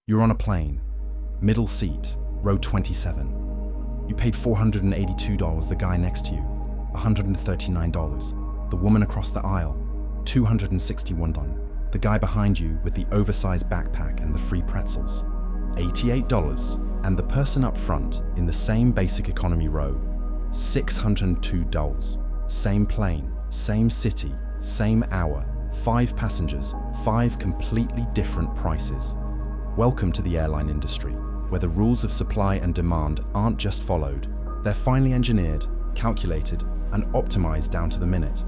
You're on a plane, middle seat, row 27. You paid $482, the guy next to you, $139. The woman across the aisle, $261. The guy behind you with the oversized backpack and the free pretzels, $88. And the person up front in the same basic economy row, $602. Same plane, same city, same hour, 5 passengers, 5 completely different prices. Welcome to the airline industry, where the rules of supply and demand aren't just followed, they're finely engineered, calculated, and optimized down to the minute.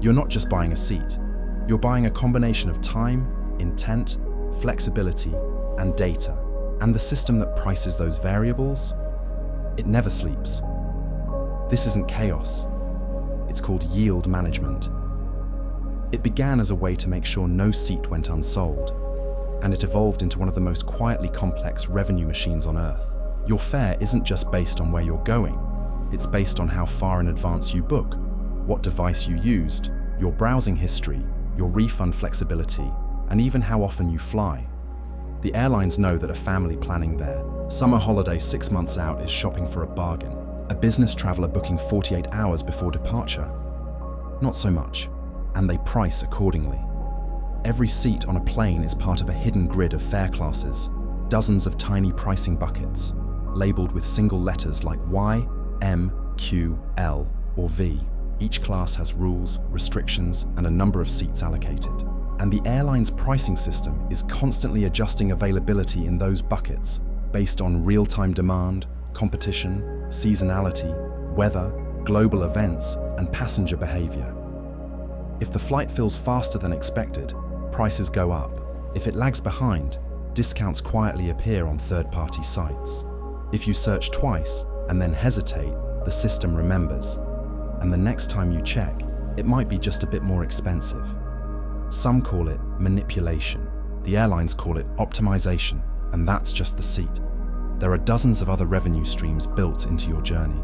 You're not just buying a seat, you're buying a combination of time, intent, flexibility, and data. And the system that prices those variables, it never sleeps. This isn't chaos. It's called yield management. It began as a way to make sure no seat went unsold, and it evolved into one of the most quietly complex revenue machines on Earth. Your fare isn't just based on where you're going, it's based on how far in advance you book, what device you used, your browsing history, your refund flexibility, and even how often you fly. The airlines know that a family planning their summer holiday 6 months out is shopping for a bargain. A business traveler booking 48 hours before departure? Not so much, and they price accordingly. Every seat on a plane is part of a hidden grid of fare classes, dozens of tiny pricing buckets, labeled with single letters like Y, M, Q, L, or V. Each class has rules, restrictions, and a number of seats allocated. And the airline's pricing system is constantly adjusting availability in those buckets based on real-time demand, competition, seasonality, weather, global events, and passenger behavior. If the flight fills faster than expected, prices go up. If it lags behind, discounts quietly appear on third-party sites. If you search twice and then hesitate, the system remembers. And the next time you check, it might be just a bit more expensive. Some call it manipulation. The airlines call it optimization, and that's just the seat. There are dozens of other revenue streams built into your journey.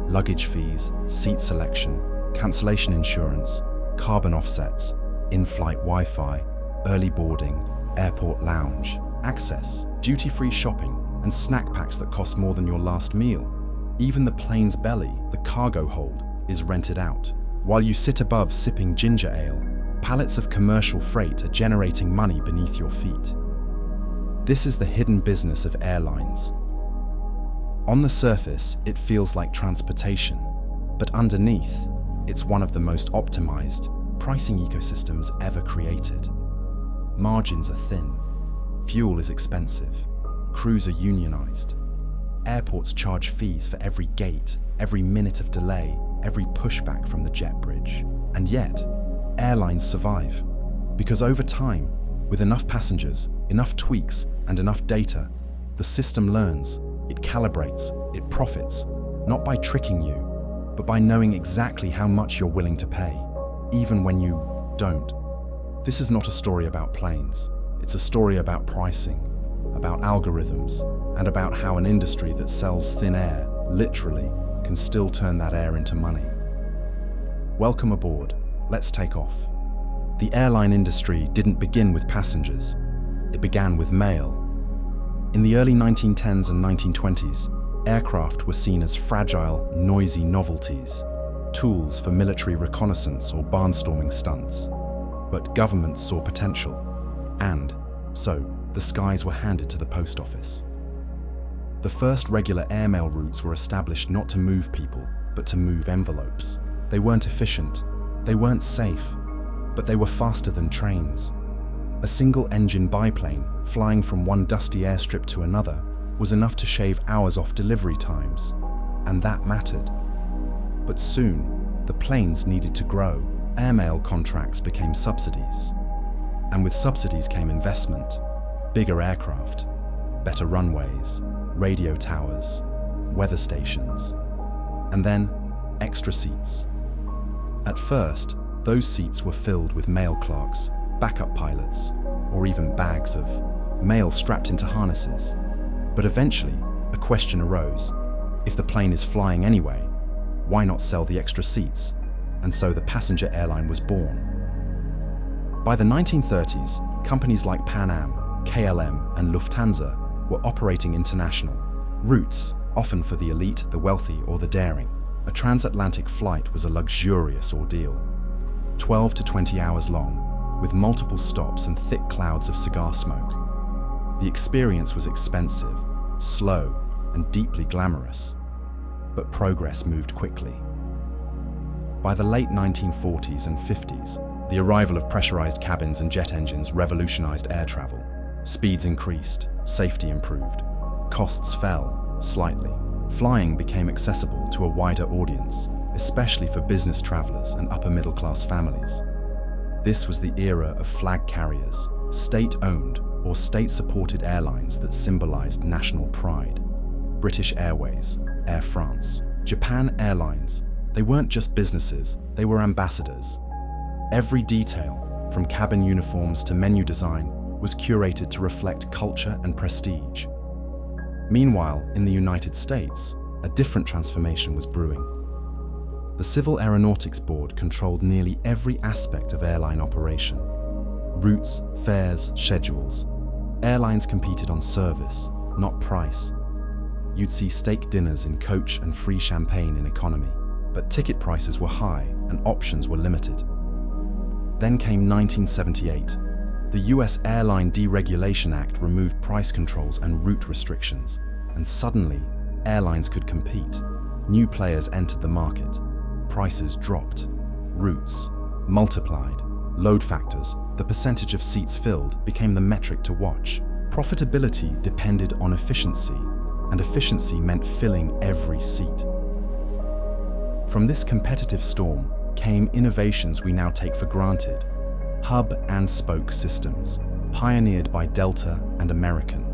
Luggage fees, seat selection, cancellation insurance, carbon offsets, in-flight Wi-Fi, early boarding, airport lounge, access, duty-free shopping, and snack packs that cost more than your last meal. Even the plane's belly, the cargo hold, is rented out. While you sit above sipping ginger ale, pallets of commercial freight are generating money beneath your feet. This is the hidden business of airlines. On the surface, it feels like transportation, but underneath, it's one of the most optimized pricing ecosystems ever created. Margins are thin, fuel is expensive, crews are unionized. Airports charge fees for every gate, every minute of delay, every pushback from the jet bridge. And yet, airlines survive. Because over time, with enough passengers, enough tweaks, and enough data, the system learns, it calibrates, it profits, not by tricking you, but by knowing exactly how much you're willing to pay, even when you don't. This is not a story about planes. It's a story about pricing, about algorithms, and about how an industry that sells thin air, literally, can still turn that air into money. Welcome aboard. Let's take off. The airline industry didn't begin with passengers. It began with mail. In the early 1910s and 1920s, aircraft were seen as fragile, noisy novelties, tools for military reconnaissance or barnstorming stunts. But governments saw potential, and so the skies were handed to the post office. The first regular airmail routes were established not to move people, but to move envelopes. They weren't efficient, they weren't safe, but they were faster than trains. A single-engine biplane flying from one dusty airstrip to another was enough to shave hours off delivery times, and that mattered. But soon, the planes needed to grow. Airmail contracts became subsidies. And with subsidies came investment, bigger aircraft, better runways, radio towers, weather stations, and then extra seats. At first, those seats were filled with mail clerks, backup pilots, or even bags of mail strapped into harnesses. But eventually, a question arose. If the plane is flying anyway, why not sell the extra seats? And so the passenger airline was born. By the 1930s, companies like Pan Am, KLM, and Lufthansa were operating international routes, often for the elite, the wealthy, or the daring. A transatlantic flight was a luxurious ordeal, 12 to 20 hours long, with multiple stops and thick clouds of cigar smoke. The experience was expensive, slow, and deeply glamorous, but progress moved quickly. By the late 1940s and 50s, the arrival of pressurized cabins and jet engines revolutionized air travel. Speeds increased, safety improved, costs fell slightly. Flying became accessible to a wider audience, especially for business travelers and upper-middle-class families. This was the era of flag carriers, state-owned or state-supported airlines that symbolized national pride. British Airways, Air France, Japan Airlines. They weren't just businesses, they were ambassadors. Every detail, from cabin uniforms to menu design, was curated to reflect culture and prestige. Meanwhile, in the United States, a different transformation was brewing. The Civil Aeronautics Board controlled nearly every aspect of airline operation. Routes, fares, schedules. Airlines competed on service, not price. You'd see steak dinners in coach and free champagne in economy, but ticket prices were high and options were limited. Then came 1978. The US Airline Deregulation Act removed price controls and route restrictions, and suddenly, airlines could compete. New players entered the market. Prices dropped. Routes multiplied. Load factors, the percentage of seats filled, became the metric to watch. Profitability depended on efficiency, and efficiency meant filling every seat. From this competitive storm came innovations we now take for granted. Hub and spoke systems, pioneered by Delta and American.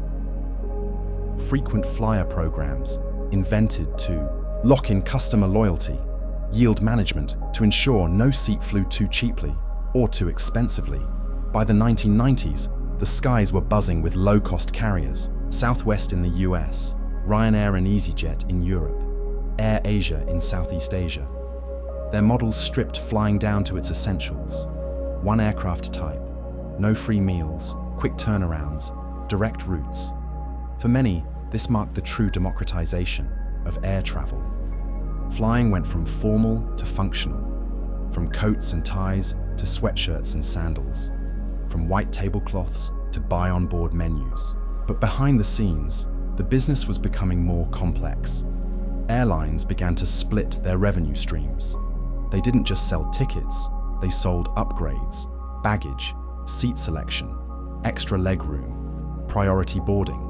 Frequent flyer programs, invented to lock in customer loyalty. Yield management, to ensure no seat flew too cheaply or too expensively. By the 1990s, the skies were buzzing with low-cost carriers. Southwest in the US, Ryanair and EasyJet in Europe, Air Asia in Southeast Asia. Their models stripped flying down to its essentials. One aircraft type, no free meals, quick turnarounds, direct routes. For many, this marked the true democratization of air travel. Flying went from formal to functional, from coats and ties to sweatshirts and sandals, from white tablecloths to buy-on-board menus. But behind the scenes, the business was becoming more complex. Airlines began to split their revenue streams. They didn't just sell tickets, they sold upgrades, baggage, seat selection, extra legroom, priority boarding.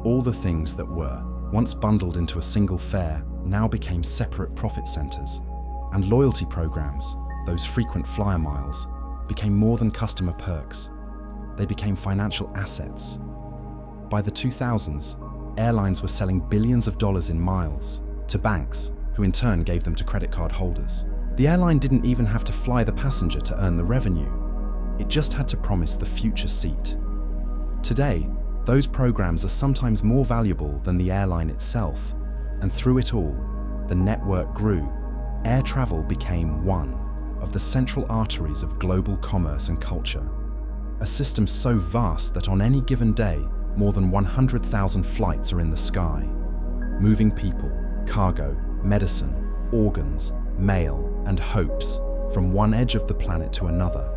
All the things that were, once bundled into a single fare, now became separate profit centers. And loyalty programs, those frequent flyer miles, became more than customer perks. They became financial assets. By the 2000s, airlines were selling billions of dollars in miles to banks, who in turn gave them to credit card holders. The airline didn't even have to fly the passenger to earn the revenue. It just had to promise the future seat. Today, those programs are sometimes more valuable than the airline itself, and through it all, the network grew. Air travel became one of the central arteries of global commerce and culture. A system so vast that on any given day, more than 100,000 flights are in the sky, moving people, cargo, medicine, organs, mail, and hopes from one edge of the planet to another.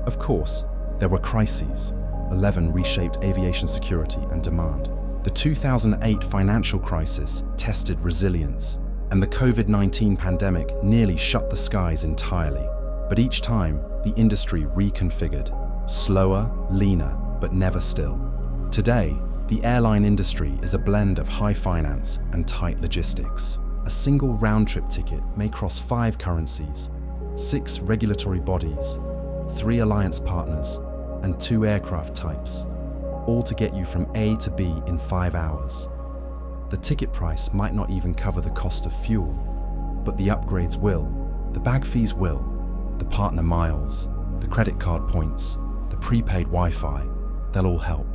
Of course, there were crises. 11 reshaped aviation security and demand. The 2008 financial crisis tested resilience, and the COVID-19 pandemic nearly shut the skies entirely. But each time, the industry reconfigured. Slower, leaner, but never still. Today, the airline industry is a blend of high finance and tight logistics. A single round-trip ticket may cross 5 currencies, 6 regulatory bodies, 3 alliance partners, and 2 aircraft types, all to get you from A to B in 5 hours. The ticket price might not even cover the cost of fuel, but the upgrades will, the bag fees will, the partner miles, the credit card points, the prepaid Wi-Fi, they'll all help.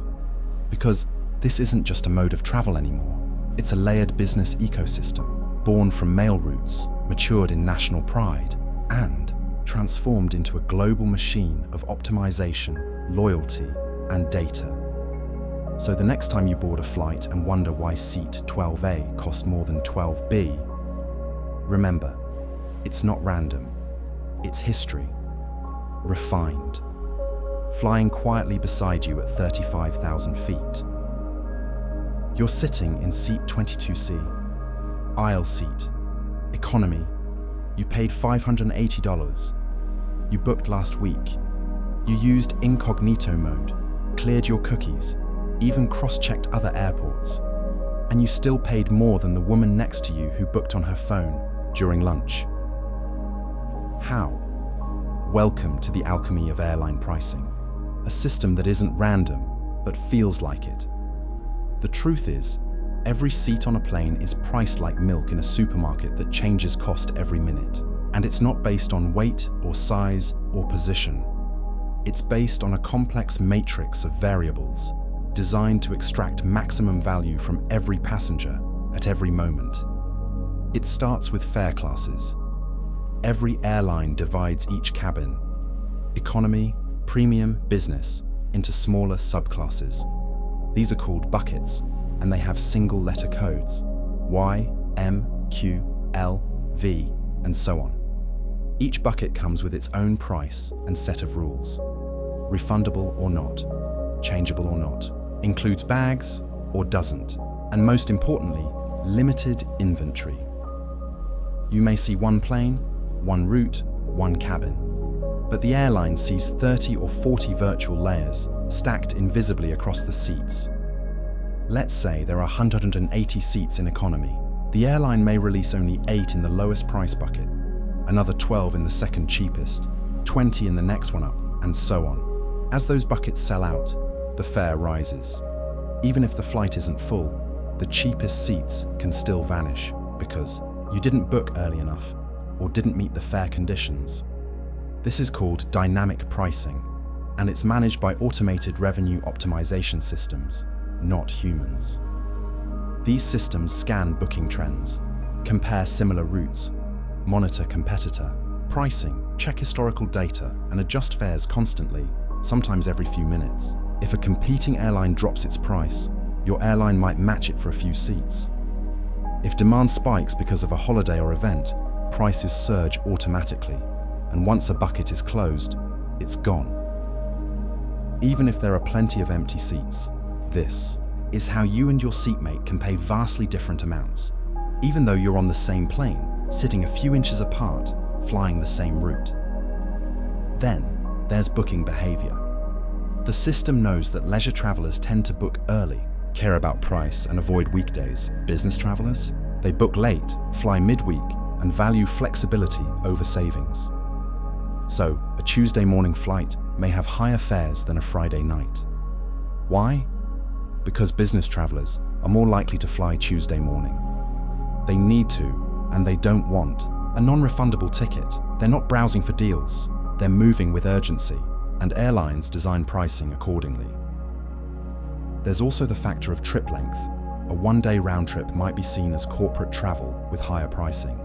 Because this isn't just a mode of travel anymore, it's a layered business ecosystem, born from mail routes, matured in national pride, and transformed into a global machine of optimization, loyalty, and data. So the next time you board a flight and wonder why seat 12A cost more than 12B, remember, it's not random, it's history, refined, flying quietly beside you at 35,000 feet. You're sitting in seat 22C, aisle seat, economy. You paid $580. You booked last week. You used incognito mode, cleared your cookies, even cross-checked other airports. And you still paid more than the woman next to you who booked on her phone during lunch. How? Welcome to the alchemy of airline pricing, a system that isn't random, but feels like it. The truth is, every seat on a plane is priced like milk in a supermarket that changes cost every minute. And it's not based on weight or size or position. It's based on a complex matrix of variables designed to extract maximum value from every passenger at every moment. It starts with fare classes. Every airline divides each cabin, economy, premium, business, into smaller subclasses. These are called buckets, and they have single-letter codes: Y, M, Q, L, V, and so on. Each bucket comes with its own price and set of rules. Refundable or not, changeable or not, includes bags or doesn't, and most importantly, limited inventory. You may see one plane, one route, one cabin, but the airline sees 30 or 40 virtual layers stacked invisibly across the seats. Let's say there are 180 seats in economy. The airline may release only 8 in the lowest price bucket, another 12 in the second cheapest, 20 in the next one up, and so on. As those buckets sell out, the fare rises. Even if the flight isn't full, the cheapest seats can still vanish because you didn't book early enough or didn't meet the fare conditions. This is called dynamic pricing, and it's managed by automated revenue optimization systems, not humans. These systems scan booking trends, compare similar routes, monitor competitor pricing, check historical data, and adjust fares constantly, sometimes every few minutes. If a competing airline drops its price, your airline might match it for a few seats. If demand spikes because of a holiday or event, prices surge automatically, and once a bucket is closed, it's gone. Even if there are plenty of empty seats, this is how you and your seatmate can pay vastly different amounts, even though you're on the same plane, sitting a few inches apart, flying the same route. Then, there's booking behavior. The system knows that leisure travelers tend to book early, care about price, and avoid weekdays. Business travelers? They book late, fly midweek, and value flexibility over savings. So, a Tuesday morning flight may have higher fares than a Friday night. Why? Because business travelers are more likely to fly Tuesday morning. They need to, and they don't want, a non-refundable ticket. They're not browsing for deals. They're moving with urgency, and airlines design pricing accordingly. There's also the factor of trip length. A one-day round trip might be seen as corporate travel with higher pricing.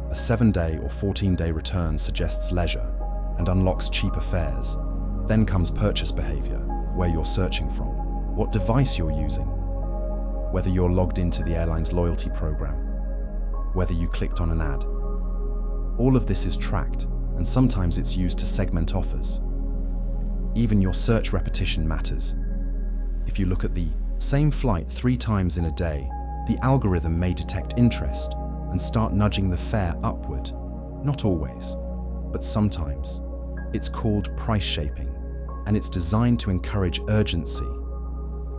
A 7-day or 14-day return suggests leisure and unlocks cheaper fares. Then comes purchase behavior, where you're searching from, what device you're using, whether you're logged into the airline's loyalty program, whether you clicked on an ad. All of this is tracked, and sometimes it's used to segment offers. Even your search repetition matters. If you look at the same flight 3 times in a day, the algorithm may detect interest and start nudging the fare upward. Not always, but sometimes. It's called price shaping, and it's designed to encourage urgency.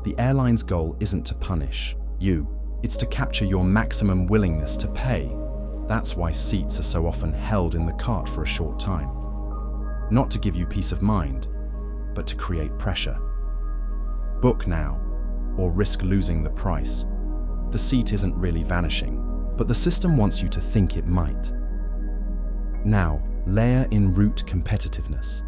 The airline's goal isn't to punish you, it's to capture your maximum willingness to pay. That's why seats are so often held in the cart for a short time. Not to give you peace of mind, but to create pressure. Book now, or risk losing the price. The seat isn't really vanishing, but the system wants you to think it might. Now, layer in route competitiveness.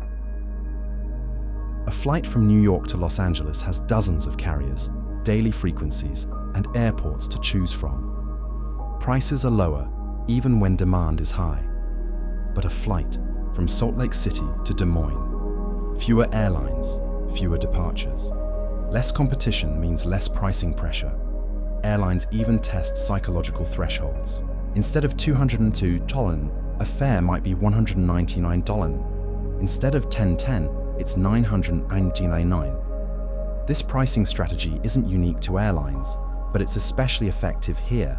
A flight from New York to Los Angeles has dozens of carriers, daily frequencies, and airports to choose from. Prices are lower, even when demand is high. But a flight from Salt Lake City to Des Moines, fewer airlines, fewer departures. Less competition means less pricing pressure. Airlines even test psychological thresholds. Instead of $202, a fare might be $199. Instead of $1010, it's $999. This pricing strategy isn't unique to airlines, but it's especially effective here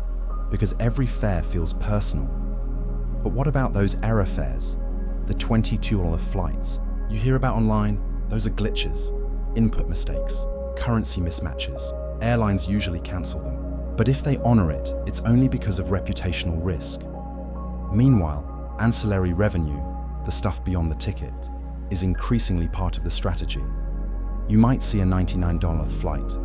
because every fare feels personal. But what about those error fares? The $22 flights you hear about online? Those are glitches, input mistakes, currency mismatches. Airlines usually cancel them. But if they honor it, it's only because of reputational risk. Meanwhile, ancillary revenue, the stuff beyond the ticket, is increasingly part of the strategy. You might see a $99 flight,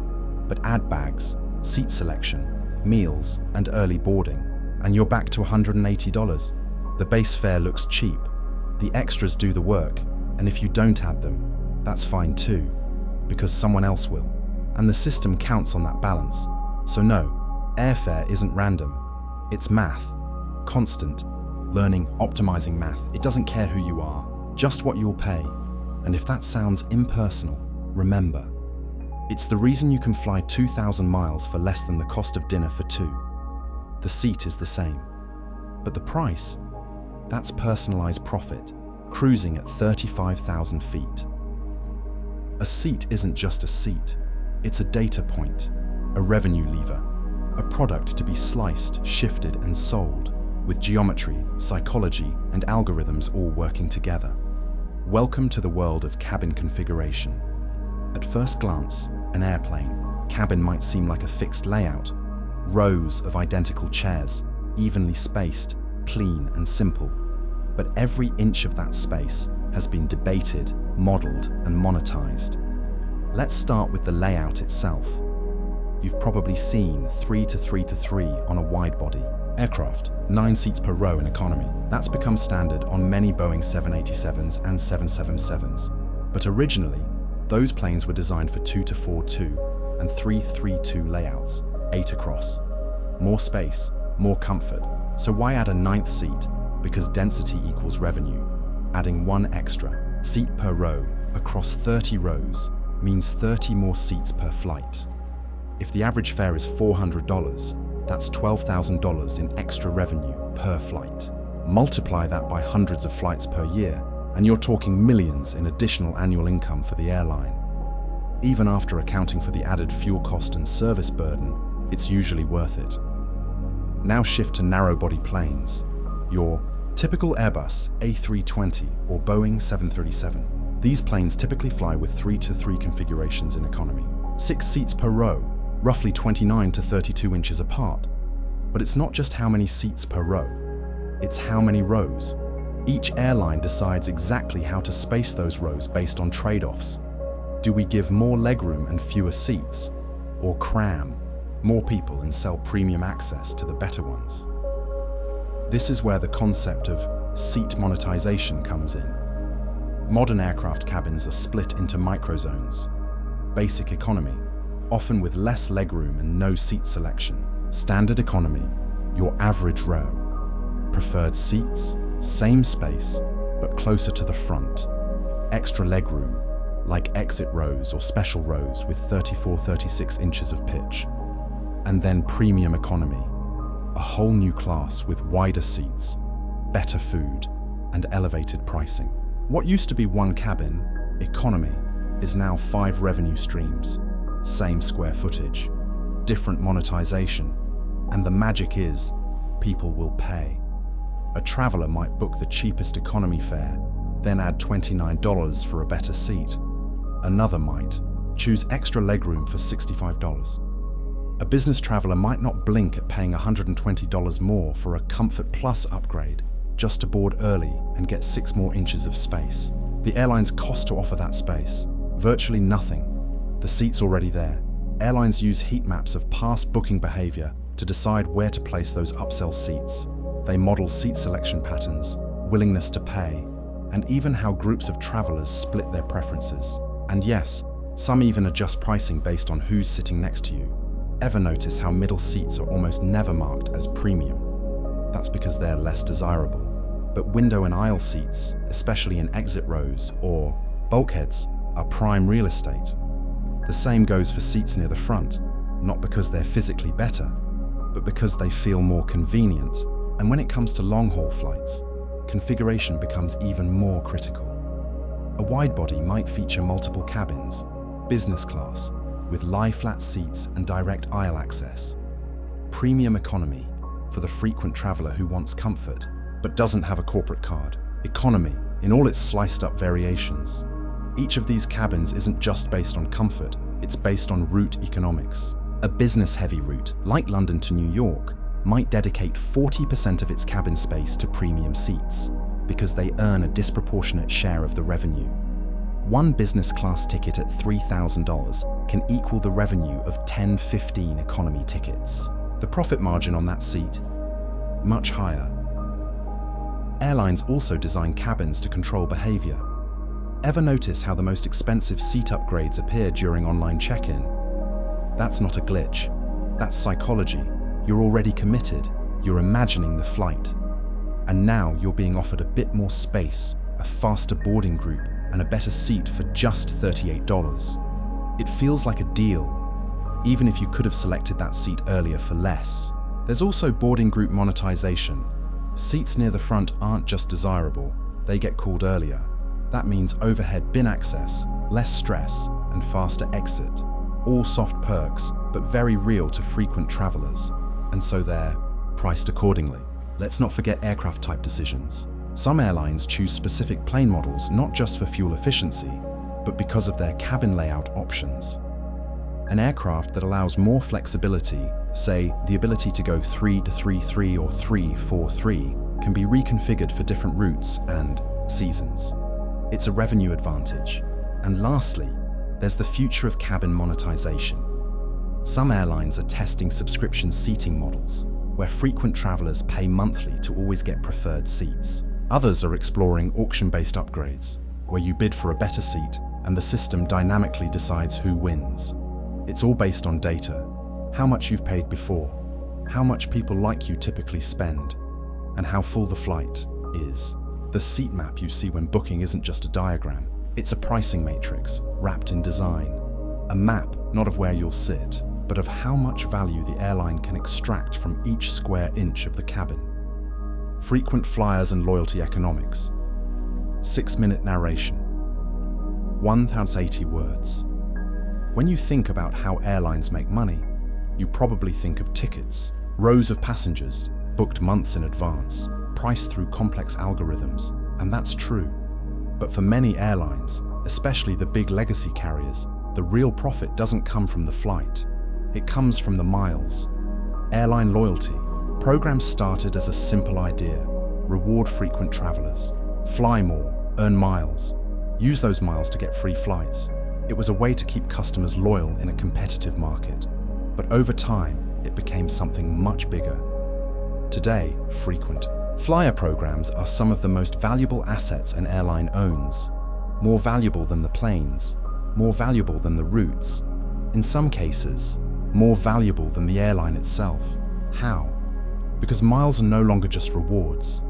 but add bags, seat selection, meals, and early boarding, and you're back to $180. The base fare looks cheap. The extras do the work, and if you don't add them, that's fine too, because someone else will. And the system counts on that balance. So no, airfare isn't random. It's math, constant, learning, optimizing math. It doesn't care who you are, just what you'll pay. And if that sounds impersonal, remember, it's the reason you can fly 2,000 miles for less than the cost of dinner for two. The seat is the same. But the price? That's personalized profit, cruising at 35,000 feet. A seat isn't just a seat. It's a data point, a revenue lever, a product to be sliced, shifted, and sold, with geometry, psychology, and algorithms all working together. Welcome to the world of cabin configuration. At first glance, an airplane cabin might seem like a fixed layout, rows of identical chairs, evenly spaced, clean and simple. But every inch of that space has been debated, modeled, and monetized. Let's start with the layout itself. You've probably seen 3-3-3 on a wide-body aircraft, 9 seats per row in economy. That's become standard on many Boeing 787s and 777s. But originally, those planes were designed for 2-4-2 and 3-3-2 layouts, 8 across. More space, more comfort. So why add a 9th seat? Because density equals revenue. Adding 1 extra seat per row across 30 rows means 30 more seats per flight. If the average fare is $400, that's $12,000 in extra revenue per flight. Multiply that by hundreds of flights per year, and you're talking millions in additional annual income for the airline. Even after accounting for the added fuel cost and service burden, it's usually worth it. Now shift to narrow-body planes. Your typical Airbus A320 or Boeing 737. These planes typically fly with 3-3 configurations in economy. 6 seats per row, roughly 29 to 32 inches apart. But it's not just how many seats per row, it's how many rows. Each airline decides exactly how to space those rows based on trade-offs. Do we give more legroom and fewer seats? Or cram more people and sell premium access to the better ones? This is where the concept of seat monetization comes in. Modern aircraft cabins are split into microzones. Basic economy, often with less legroom and no seat selection. Standard economy, your average row. Preferred seats, same space, but closer to the front. Extra legroom, like exit rows or special rows with 34-36 inches of pitch. And then premium economy, a whole new class with wider seats, better food, and elevated pricing. What used to be one cabin, economy, is now 5 revenue streams, same square footage, different monetization, and the magic is, people will pay. A traveler might book the cheapest economy fare, then add $29 for a better seat. Another might choose extra legroom for $65. A business traveler might not blink at paying $120 more for a Comfort Plus upgrade just to board early and get 6 more inches of space. The airline's cost to offer that space, virtually nothing. The seat's already there. Airlines use heat maps of past booking behavior to decide where to place those upsell seats. They model seat selection patterns, willingness to pay, and even how groups of travelers split their preferences. And yes, some even adjust pricing based on who's sitting next to you. Ever notice how middle seats are almost never marked as premium? That's because they're less desirable. But window and aisle seats, especially in exit rows or bulkheads, are prime real estate. The same goes for seats near the front, not because they're physically better, but because they feel more convenient. And when it comes to long-haul flights, configuration becomes even more critical. A wide-body might feature multiple cabins, business class, with lie-flat seats and direct aisle access. Premium economy, for the frequent traveler who wants comfort, but doesn't have a corporate card. Economy, in all its sliced-up variations. Each of these cabins isn't just based on comfort, it's based on route economics. A business-heavy route, like London to New York, might dedicate 40% of its cabin space to premium seats, because they earn a disproportionate share of the revenue. One business class ticket at $3,000 can equal the revenue of 10-15 economy tickets. The profit margin on that seat, much higher. Airlines also design cabins to control behavior. Ever notice how the most expensive seat upgrades appear during online check-in? That's not a glitch. That's psychology. You're already committed. You're imagining the flight. And now you're being offered a bit more space, a faster boarding group, and a better seat for just $38. It feels like a deal, even if you could have selected that seat earlier for less. There's also boarding group monetization. Seats near the front aren't just desirable, they get called earlier. That means overhead bin access, less stress, and faster exit. All soft perks, but very real to frequent travelers. And so they're priced accordingly. Let's not forget aircraft type decisions. Some airlines choose specific plane models not just for fuel efficiency, but because of their cabin layout options. An aircraft that allows more flexibility, say the ability to go 3-3-3 or 3-4-3, can be reconfigured for different routes and seasons. It's a revenue advantage. And lastly, there's the future of cabin monetization. Some airlines are testing subscription seating models, where frequent travelers pay monthly to always get preferred seats. Others are exploring auction-based upgrades, where you bid for a better seat and the system dynamically decides who wins. It's all based on data, how much you've paid before, how much people like you typically spend, and how full the flight is. The seat map you see when booking isn't just a diagram, it's a pricing matrix wrapped in design. A map not of where you'll sit, but of how much value the airline can extract from each square inch of the cabin. Frequent flyers and loyalty economics. 6-minute narration. 1,080 words. When you think about how airlines make money, you probably think of tickets, rows of passengers, booked months in advance, priced through complex algorithms, and that's true. But for many airlines, especially the big legacy carriers, the real profit doesn't come from the flight. It comes from the miles. Airline loyalty. Programs started as a simple idea: reward frequent travelers, fly more, earn miles, use those miles to get free flights. It was a way to keep customers loyal in a competitive market. But over time, it became something much bigger. Today, frequent flyer programs are some of the most valuable assets an airline owns. More valuable than the planes, more valuable than the routes. In some cases, more valuable than the airline itself. How? Because miles are no longer just rewards.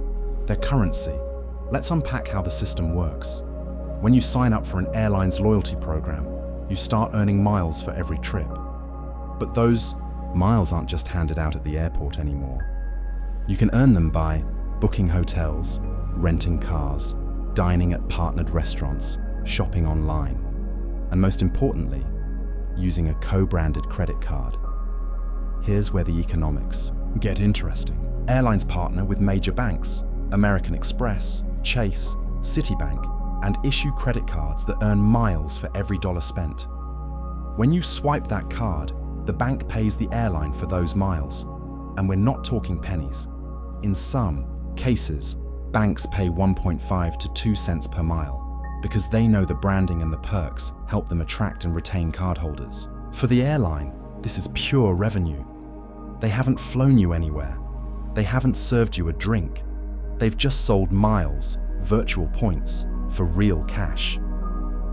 They're currency. Let's unpack how the system works. When you sign up for an airline's loyalty program, you start earning miles for every trip. But those miles aren't just handed out at the airport anymore. You can earn them by booking hotels, renting cars, dining at partnered restaurants, shopping online, and most importantly, using a co-branded credit card. Here's where the economics get interesting. Airlines partner with major banks, American Express, Chase, Citibank, and issue credit cards that earn miles for every dollar spent. When you swipe that card, the bank pays the airline for those miles. And we're not talking pennies. In some cases, banks pay 1.5 to 2 cents per mile because they know the branding and the perks help them attract and retain cardholders. For the airline, this is pure revenue. They haven't flown you anywhere. They haven't served you a drink. They've just sold miles, virtual points, for real cash.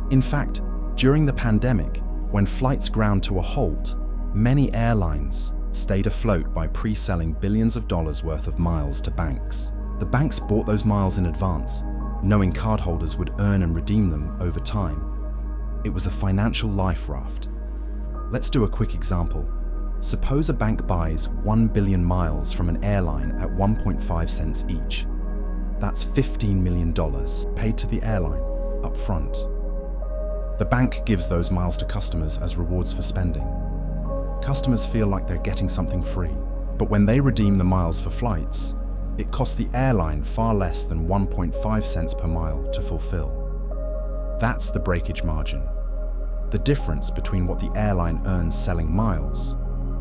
In fact, during the pandemic, when flights ground to a halt, many airlines stayed afloat by pre-selling billions of dollars worth of miles to banks. The banks bought those miles in advance, knowing cardholders would earn and redeem them over time. It was a financial life raft. Let's do a quick example. Suppose a bank buys 1 billion miles from an airline at 1.5 cents each. That's $15 million paid to the airline up front. The bank gives those miles to customers as rewards for spending. Customers feel like they're getting something free, but when they redeem the miles for flights, it costs the airline far less than 1.5 cents per mile to fulfill. That's the breakage margin. The difference between what the airline earns selling miles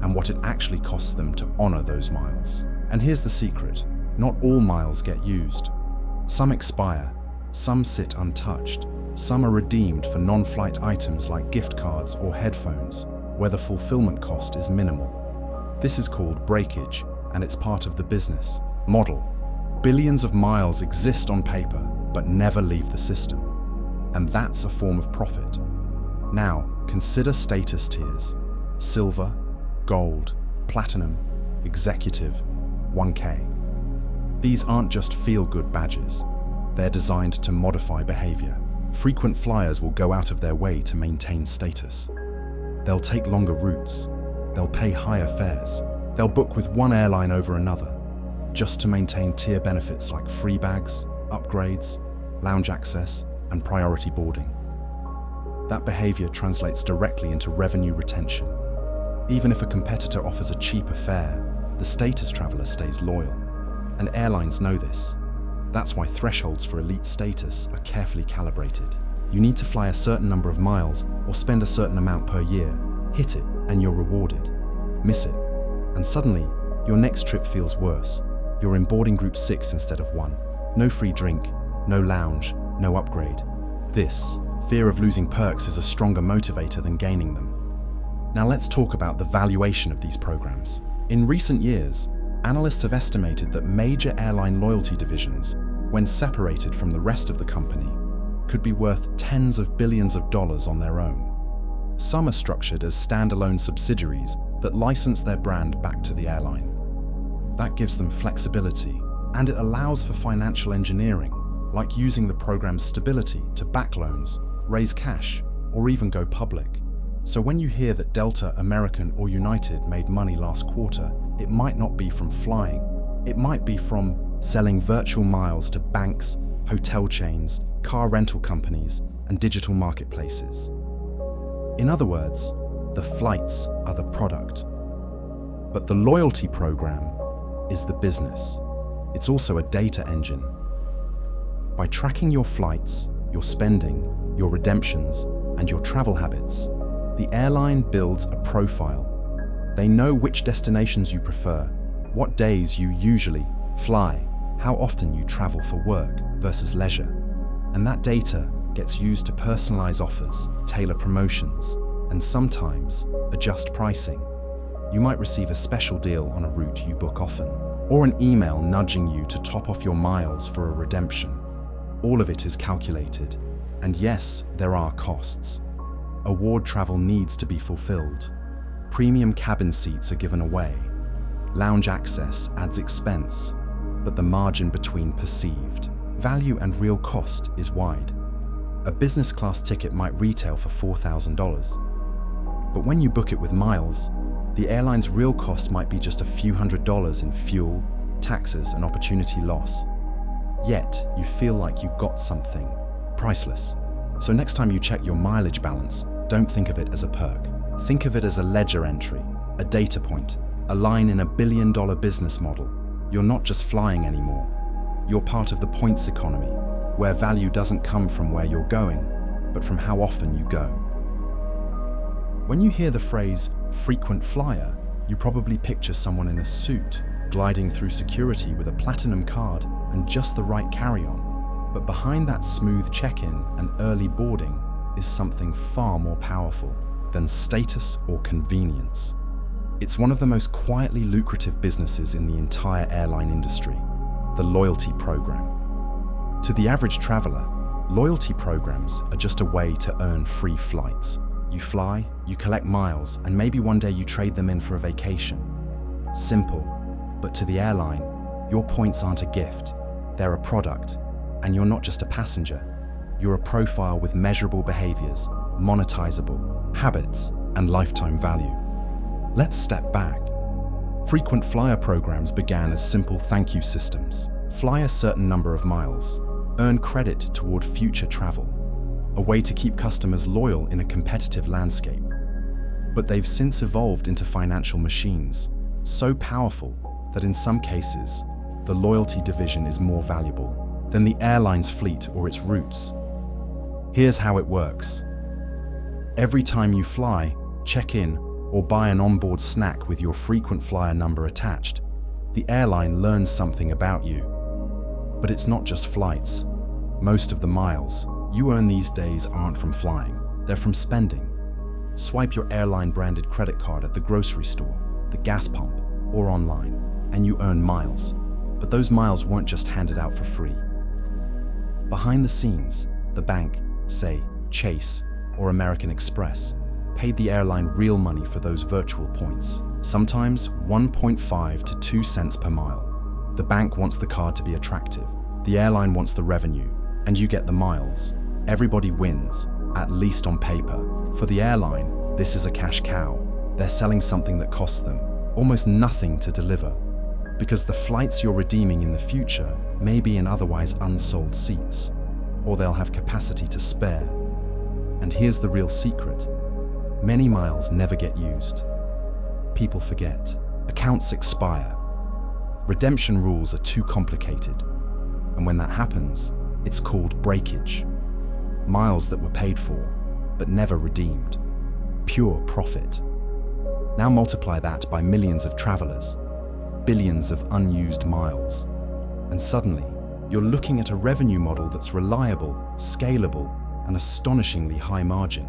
and what it actually costs them to honor those miles. And here's the secret: not all miles get used. Some expire, some sit untouched, some are redeemed for non-flight items like gift cards or headphones, where the fulfillment cost is minimal. This is called breakage, and it's part of the business model. Billions of miles exist on paper, but never leave the system. And that's a form of profit. Now, consider status tiers: silver, gold, platinum, executive, 1K. These aren't just feel-good badges. They're designed to modify behavior. Frequent flyers will go out of their way to maintain status. They'll take longer routes. They'll pay higher fares. They'll book with one airline over another, just to maintain tier benefits like free bags, upgrades, lounge access, and priority boarding. That behavior translates directly into revenue retention. Even if a competitor offers a cheaper fare, the status traveler stays loyal. And airlines know this. That's why thresholds for elite status are carefully calibrated. You need to fly a certain number of miles or spend a certain amount per year. Hit it, and you're rewarded. Miss it, and suddenly, your next trip feels worse. You're in boarding group 6 instead of 1. No free drink, no lounge, no upgrade. This fear of losing perks is a stronger motivator than gaining them. Now let's talk about the valuation of these programs. In recent years, analysts have estimated that major airline loyalty divisions, when separated from the rest of the company, could be worth tens of billions of dollars on their own. Some are structured as standalone subsidiaries that license their brand back to the airline. That gives them flexibility, and it allows for financial engineering, like using the program's stability to back loans, raise cash, or even go public. So when you hear that Delta, American, or United made money last quarter, it might not be from flying. It might be from selling virtual miles to banks, hotel chains, car rental companies, and digital marketplaces. In other words, the flights are the product. But the loyalty program is the business. It's also a data engine. By tracking your flights, your spending, your redemptions, and your travel habits, the airline builds a profile. They know which destinations you prefer, what days you usually fly, how often you travel for work versus leisure. And that data gets used to personalize offers, tailor promotions, and sometimes adjust pricing. You might receive a special deal on a route you book often, or an email nudging you to top off your miles for a redemption. All of it is calculated. And yes, there are costs. Award travel needs to be fulfilled. Premium cabin seats are given away. Lounge access adds expense, but the margin between perceived value and real cost is wide. A business class ticket might retail for $4,000. But when you book it with miles, the airline's real cost might be just a few $100s in fuel, taxes, and opportunity loss. Yet, you feel like you got something priceless. So next time you check your mileage balance, don't think of it as a perk. Think of it as a ledger entry, a data point, a line in a billion-dollar business model. You're not just flying anymore. You're part of the points economy, where value doesn't come from where you're going, but from how often you go. When you hear the phrase frequent flyer, you probably picture someone in a suit, gliding through security with a platinum card and just the right carry-on. But behind that smooth check-in and early boarding is something far more powerful than status or convenience. It's one of the most quietly lucrative businesses in the entire airline industry, the loyalty program. To the average traveler, loyalty programs are just a way to earn free flights. You fly, you collect miles, and maybe one day you trade them in for a vacation. Simple, but to the airline, your points aren't a gift, they're a product. And you're not just a passenger, you're a profile with measurable behaviors, monetizable, habits, and lifetime value. Let's step back. Frequent flyer programs began as simple thank you systems. Fly a certain number of miles, earn credit toward future travel, a way to keep customers loyal in a competitive landscape. But they've since evolved into financial machines, so powerful that in some cases, the loyalty division is more valuable than the airline's fleet or its routes. Here's how it works. Every time you fly, check in, or buy an onboard snack with your frequent flyer number attached, the airline learns something about you. But it's not just flights. Most of the miles you earn these days aren't from flying, they're from spending. Swipe your airline-branded credit card at the grocery store, the gas pump, or online, and you earn miles. But those miles weren't just handed out for free. Behind the scenes, the bank, say Chase or American Express, paid the airline real money for those virtual points, sometimes 1.5 to 2 cents per mile. The bank wants the card to be attractive, the airline wants the revenue, and you get the miles. Everybody wins, at least on paper. For the airline, this is a cash cow. They're selling something that costs them almost nothing to deliver, because the flights you're redeeming in the future may be in otherwise unsold seats, or they'll have capacity to spare. And here's the real secret. Many miles never get used. People forget. Accounts expire. Redemption rules are too complicated. And when that happens, it's called breakage. Miles that were paid for, but never redeemed. Pure profit. Now multiply that by millions of travelers, billions of unused miles, and suddenly you're looking at a revenue model that's reliable, scalable, and astonishingly high margin.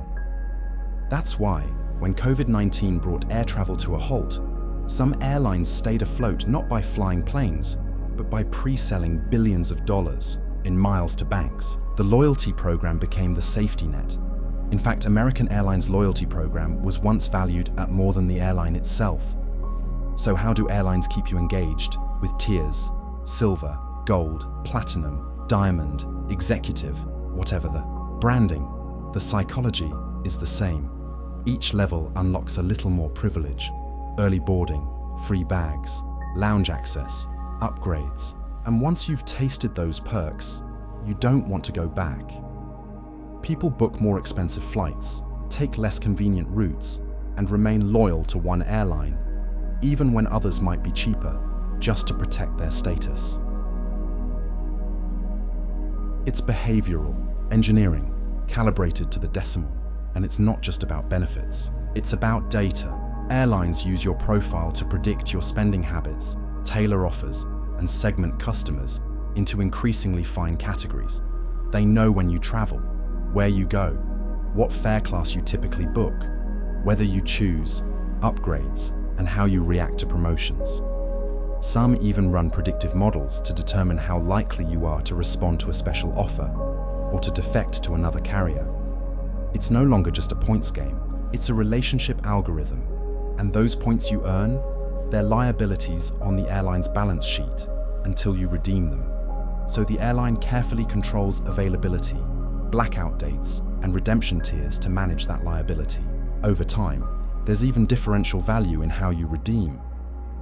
That's why, when COVID-19 brought air travel to a halt, some airlines stayed afloat not by flying planes, but by pre-selling billions of dollars in miles to banks. The loyalty program became the safety net. In fact, American Airlines' loyalty program was once valued at more than the airline itself. So how do airlines keep you engaged? With tiers: silver, gold, platinum, diamond, executive, whatever the branding. The psychology is the same. Each level unlocks a little more privilege: early boarding, free bags, lounge access, upgrades. And once you've tasted those perks, you don't want to go back. People book more expensive flights, take less convenient routes, and remain loyal to one airline, even when others might be cheaper, just to protect their status. It's behavioral, engineering, calibrated to the decimal. And it's not just about benefits. It's about data. Airlines use your profile to predict your spending habits, tailor offers, and segment customers into increasingly fine categories. They know when you travel, where you go, what fare class you typically book, whether you choose, upgrades, and how you react to promotions. Some even run predictive models to determine how likely you are to respond to a special offer or to defect to another carrier. It's no longer just a points game, it's a relationship algorithm, and those points you earn, they're liabilities on the airline's balance sheet until you redeem them. So the airline carefully controls availability, blackout dates, and redemption tiers to manage that liability. Over time, there's even differential value in how you redeem.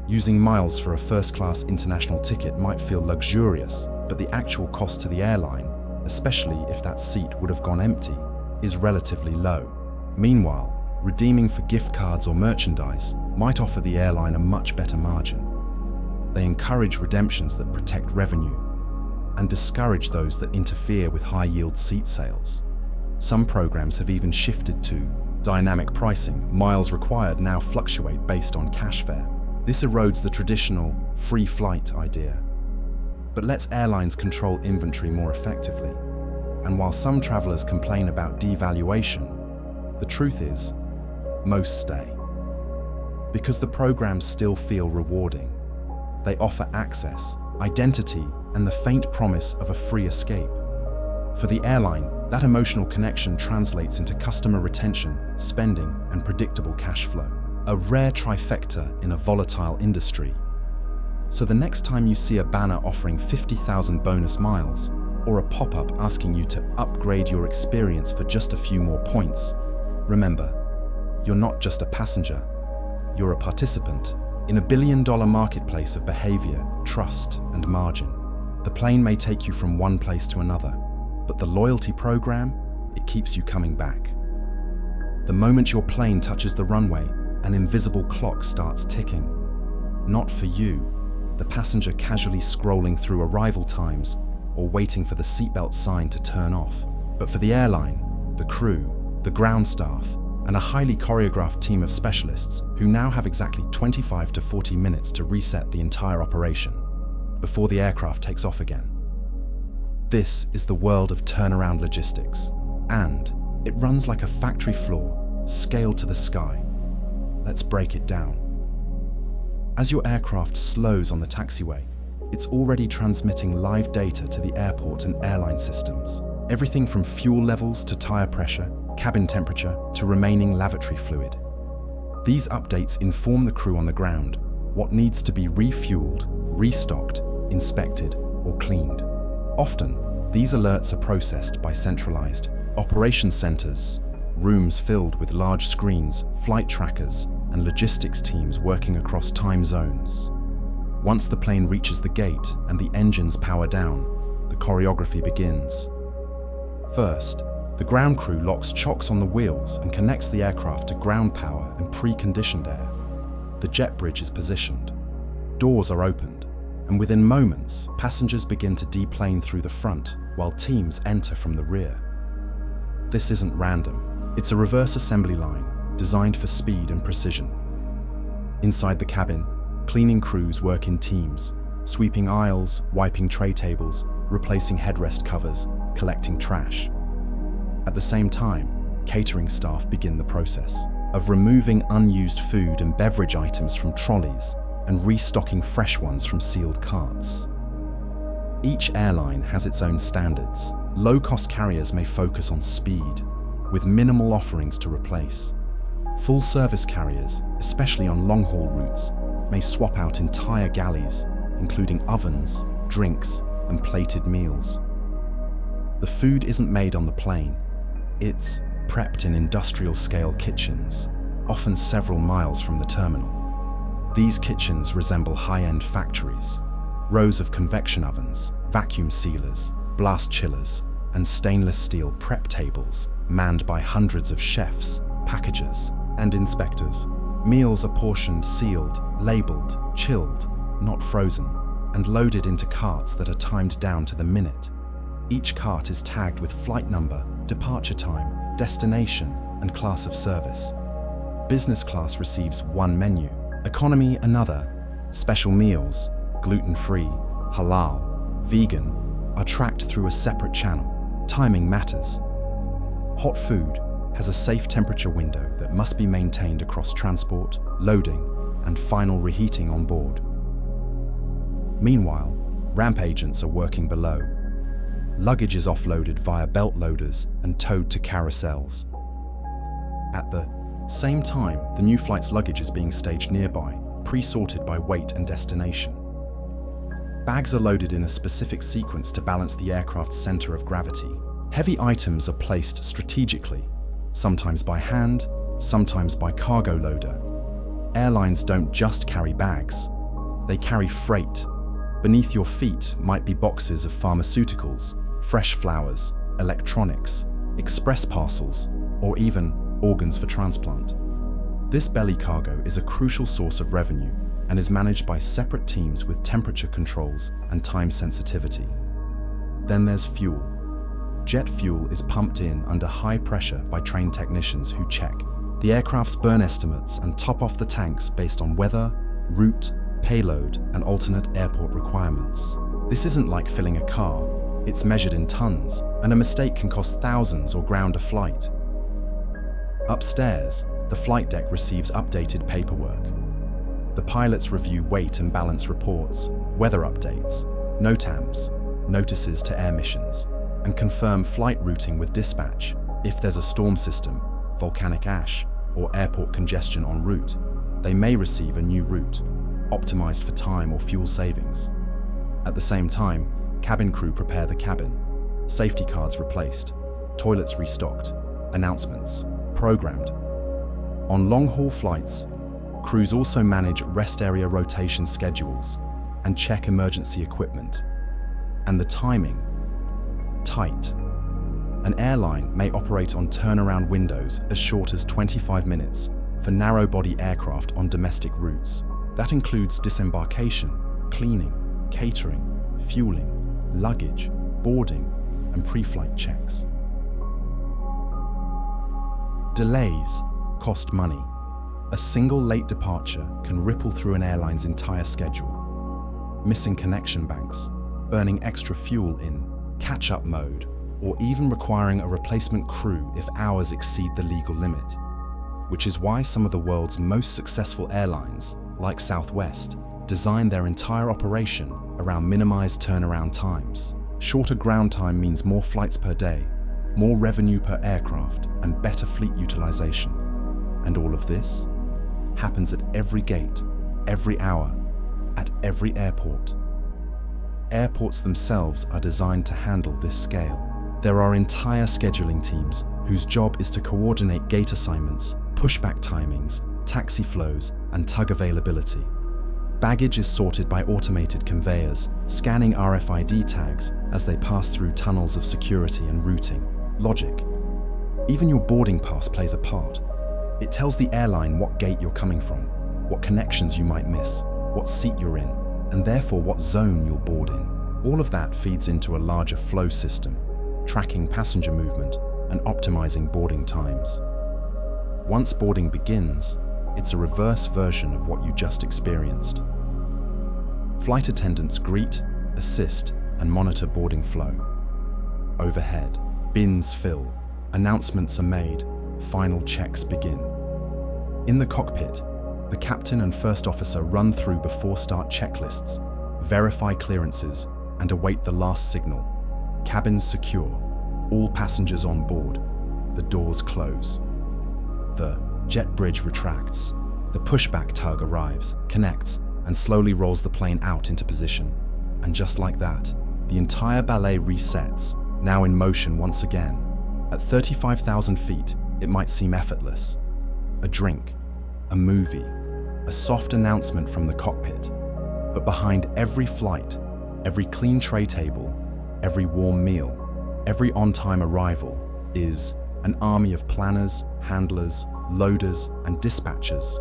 Using miles for a first-class international ticket might feel luxurious, but the actual cost to the airline, especially if that seat would have gone empty, is relatively low. Meanwhile, redeeming for gift cards or merchandise might offer the airline a much better margin. They encourage redemptions that protect revenue and discourage those that interfere with high-yield seat sales. Some programs have even shifted to dynamic pricing. Miles required now fluctuate based on cash fare. This erodes the traditional free flight idea. But lets airlines control inventory more effectively. And while some travelers complain about devaluation, the truth is, most stay. Because the programs still feel rewarding. They offer access, identity, and the faint promise of a free escape. For the airline, that emotional connection translates into customer retention, spending, and predictable cash flow. A rare trifecta in a volatile industry. So the next time you see a banner offering 50,000 bonus miles, or a pop-up asking you to upgrade your experience for just a few more points. Remember, you're not just a passenger, you're a participant in a billion-dollar marketplace of behavior, trust, and margin. The plane may take you from one place to another, but the loyalty program, it keeps you coming back. The moment your plane touches the runway, an invisible clock starts ticking. Not for you, the passenger casually scrolling through arrival times or waiting for the seatbelt sign to turn off, but for the airline, the crew, the ground staff, and a highly choreographed team of specialists who now have exactly 25 to 40 minutes to reset the entire operation before the aircraft takes off again. This is the world of turnaround logistics, and it runs like a factory floor, scaled to the sky. Let's break it down. As your aircraft slows on the taxiway, it's already transmitting live data to the airport and airline systems. Everything from fuel levels to tire pressure, cabin temperature to remaining lavatory fluid. These updates inform the crew on the ground what needs to be refueled, restocked, inspected, or cleaned. Often, these alerts are processed by centralized operations centers, rooms filled with large screens, flight trackers, and logistics teams working across time zones. Once the plane reaches the gate and the engines power down, the choreography begins. First, the ground crew locks chocks on the wheels and connects the aircraft to ground power and pre-conditioned air. The jet bridge is positioned. Doors are opened, and within moments, passengers begin to deplane through the front while teams enter from the rear. This isn't random. It's a reverse assembly line designed for speed and precision. Inside the cabin, cleaning crews work in teams, sweeping aisles, wiping tray tables, replacing headrest covers, collecting trash. At the same time, catering staff begin the process of removing unused food and beverage items from trolleys and restocking fresh ones from sealed carts. Each airline has its own standards. Low-cost carriers may focus on speed, with minimal offerings to replace. Full-service carriers, especially on long-haul routes, may swap out entire galleys, including ovens, drinks, and plated meals. The food isn't made on the plane. It's prepped in industrial-scale kitchens, often several miles from the terminal. These kitchens resemble high-end factories. Rows of convection ovens, vacuum sealers, blast chillers, and stainless steel prep tables manned by hundreds of chefs, packagers, and inspectors. Meals are portioned, sealed, labeled, chilled, not frozen, and loaded into carts that are timed down to the minute. Each cart is tagged with flight number, departure time, destination, and class of service. Business class receives one menu, economy another. Special meals, gluten-free, halal, vegan, are tracked through a separate channel. Timing matters. Hot food has a safe temperature window that must be maintained across transport, loading, and final reheating on board. Meanwhile, ramp agents are working below. Luggage is offloaded via belt loaders and towed to carousels. At the same time, the new flight's luggage is being staged nearby, pre-sorted by weight and destination. Bags are loaded in a specific sequence to balance the aircraft's center of gravity. Heavy items are placed strategically, sometimes by hand, sometimes by cargo loader. Airlines don't just carry bags, they carry freight. Beneath your feet might be boxes of pharmaceuticals, fresh flowers, electronics, express parcels, or even organs for transplant. This belly cargo is a crucial source of revenue and is managed by separate teams with temperature controls and time sensitivity. Then there's fuel. Jet fuel is pumped in under high pressure by trained technicians who check the aircraft's burn estimates and top off the tanks based on weather, route, payload, and alternate airport requirements. This isn't like filling a car. It's measured in tons, and a mistake can cost thousands or ground a flight. Upstairs, the flight deck receives updated paperwork. The pilots review weight and balance reports, weather updates, NOTAMs, notices to air missions, and confirm flight routing with dispatch. If there's a storm system, volcanic ash, or airport congestion en route, they may receive a new route, optimized for time or fuel savings. At the same time, cabin crew prepare the cabin. safety cards replaced, toilets restocked, announcements programmed. On long-haul flights, crews also manage rest area rotation schedules and check emergency equipment. And the timing? Tight. An airline may operate on turnaround windows as short as 25 minutes for narrow-body aircraft on domestic routes. That includes disembarkation, cleaning, catering, fueling, luggage, boarding, and pre-flight checks. Delays cost money. A single late departure can ripple through an airline's entire schedule. Missing connection banks, burning extra fuel in catch-up mode, or even requiring a replacement crew if hours exceed the legal limit. Which is why some of the world's most successful airlines, like Southwest, design their entire operation around minimized turnaround times. Shorter ground time means more flights per day, more revenue per aircraft, and better fleet utilization. And all of this happens at every gate, every hour, at every airport. Airports themselves are designed to handle this scale. There are entire scheduling teams whose job is to coordinate gate assignments, pushback timings, taxi flows, and tug availability. Baggage is sorted by automated conveyors, scanning RFID tags as they pass through tunnels of security and routing. Logic. Even your boarding pass plays a part. It tells the airline what gate you're coming from, what connections you might miss, what seat you're in, and therefore what zone you'll board in. All of that feeds into a larger flow system, tracking passenger movement and optimizing boarding times. Once boarding begins, it's a reverse version of what you just experienced. Flight attendants greet, assist, and monitor boarding flow. Overhead, bins fill, announcements are made, final checks begin. In the cockpit, the captain and first officer run through before start checklists, verify clearances, and await the last signal. Cabins secure, all passengers on board, the doors close. The jet bridge retracts, the pushback tug arrives, connects, and slowly rolls the plane out into position. And just like that, the entire ballet resets, now in motion once again. At 35,000 feet, it might seem effortless. A drink, a movie, a soft announcement from the cockpit. But behind every flight, every clean tray table, every warm meal, every on-time arrival is an army of planners, handlers, loaders, and dispatchers,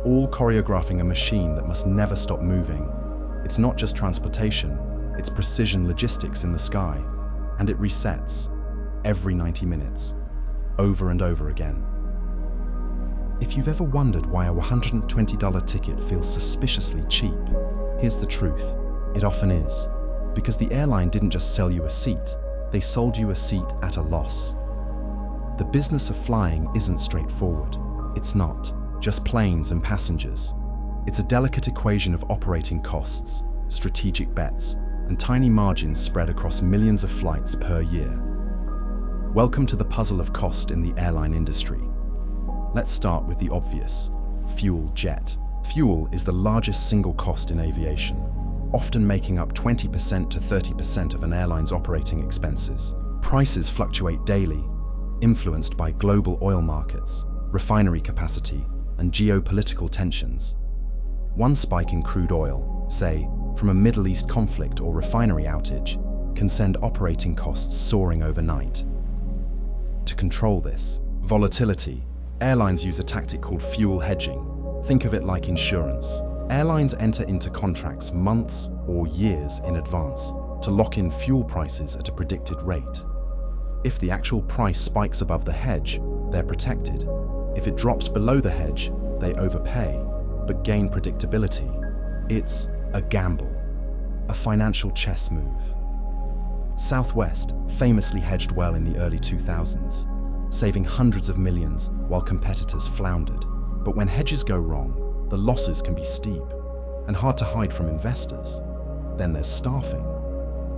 all choreographing a machine that must never stop moving. It's not just transportation, it's precision logistics in the sky, and it resets every 90 minutes, over and over again. If you've ever wondered why a $120 ticket feels suspiciously cheap, here's the truth. It often is. Because the airline didn't just sell you a seat, they sold you a seat at a loss. The business of flying isn't straightforward. It's not just planes and passengers. It's a delicate equation of operating costs, strategic bets, and tiny margins spread across millions of flights per year. Welcome to the puzzle of cost in the airline industry. Let's start with the obvious: fuel jet. Fuel is the largest single cost in aviation, often making up 20% to 30% of an airline's operating expenses. Prices fluctuate daily, influenced by global oil markets, refinery capacity, and geopolitical tensions. One spike in crude oil, say, from a Middle East conflict or refinery outage, can send operating costs soaring overnight. To control this volatility, airlines use a tactic called fuel hedging. Think of it like insurance. Airlines enter into contracts months or years in advance to lock in fuel prices at a predicted rate. If the actual price spikes above the hedge, they're protected. If it drops below the hedge, they overpay, but gain predictability. It's a gamble, a financial chess move. Southwest famously hedged well in the early 2000s, saving hundreds of millions while competitors floundered. But when hedges go wrong, the losses can be steep and hard to hide from investors. Then there's staffing.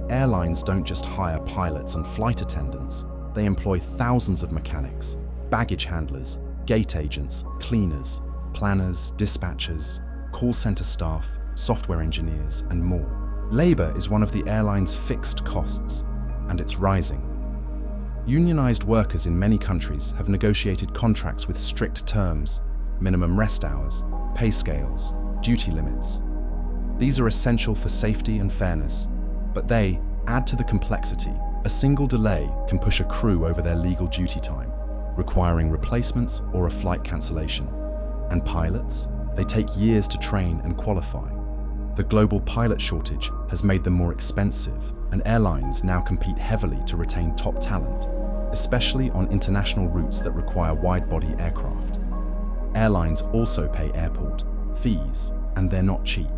Airlines don't just hire pilots and flight attendants, they employ thousands of mechanics, baggage handlers, gate agents, cleaners, planners, dispatchers, call center staff, software engineers, and more. Labor is one of the airline's fixed costs, and it's rising. Unionized workers in many countries have negotiated contracts with strict terms, minimum rest hours, pay scales, duty limits. These are essential for safety and fairness, but they add to the complexity. A single delay can push a crew over their legal duty time, requiring replacements or a flight cancellation. And pilots? They take years to train and qualify. The global pilot shortage has made them more expensive, and airlines now compete heavily to retain top talent, especially on international routes that require wide-body aircraft. Airlines also pay airport fees, and they're not cheap.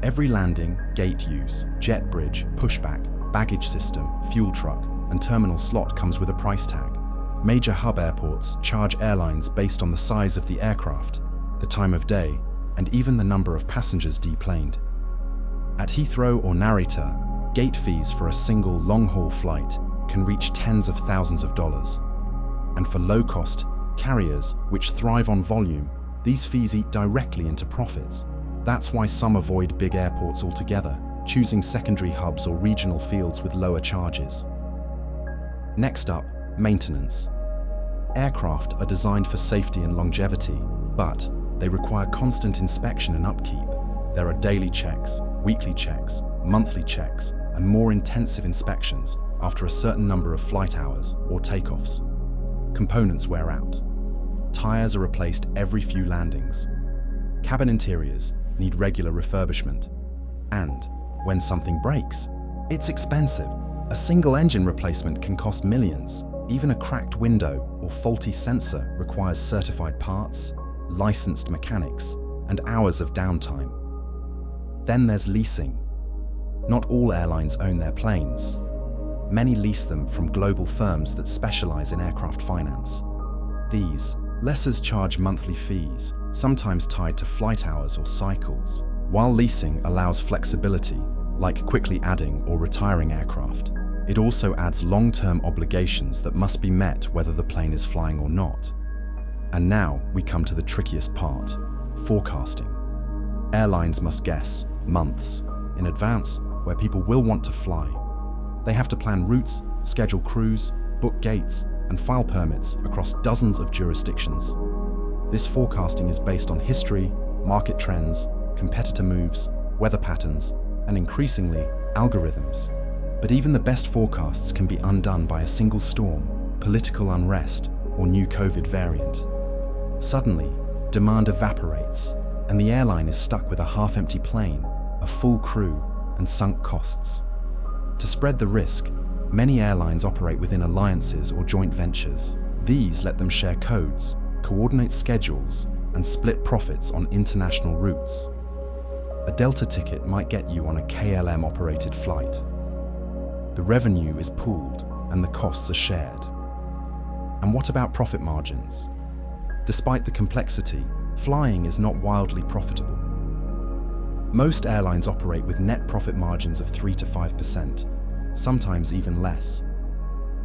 Every landing, gate use, jet bridge, pushback, baggage system, fuel truck, and terminal slot comes with a price tag. Major hub airports charge airlines based on the size of the aircraft, the time of day, and even the number of passengers deplaned. At Heathrow or Narita, gate fees for a single long-haul flight can reach tens of thousands of dollars. And for low-cost carriers, which thrive on volume, these fees eat directly into profits. That's why some avoid big airports altogether, choosing secondary hubs or regional fields with lower charges. Next up, maintenance. Aircraft are designed for safety and longevity, but they require constant inspection and upkeep. There are daily checks, weekly checks, monthly checks, and more intensive inspections after a certain number of flight hours or takeoffs. Components wear out. Tires are replaced every few landings. Cabin interiors need regular refurbishment. And when something breaks, it's expensive. A single engine replacement can cost millions. Even a cracked window or faulty sensor requires certified parts, licensed mechanics, and hours of downtime. Then there's leasing. Not all airlines own their planes. Many lease them from global firms that specialize in aircraft finance. These lessors charge monthly fees, sometimes tied to flight hours or cycles, while leasing allows flexibility, like quickly adding or retiring aircraft. It also adds long-term obligations that must be met whether the plane is flying or not. And now we come to the trickiest part, forecasting. Airlines must guess months in advance where people will want to fly. They have to plan routes, schedule crews, book gates, and file permits across dozens of jurisdictions. This forecasting is based on history, market trends, competitor moves, weather patterns, and increasingly, algorithms. But even the best forecasts can be undone by a single storm, political unrest, or new COVID variant. Suddenly, demand evaporates, and the airline is stuck with a half-empty plane, a full crew, and sunk costs. To spread the risk, many airlines operate within alliances or joint ventures. These let them share codes, coordinate schedules, and split profits on international routes. A Delta ticket might get you on a KLM-operated flight. The revenue is pooled, and the costs are shared. And what about profit margins? Despite the complexity, flying is not wildly profitable. Most airlines operate with net profit margins of 3 to 5%, sometimes even less.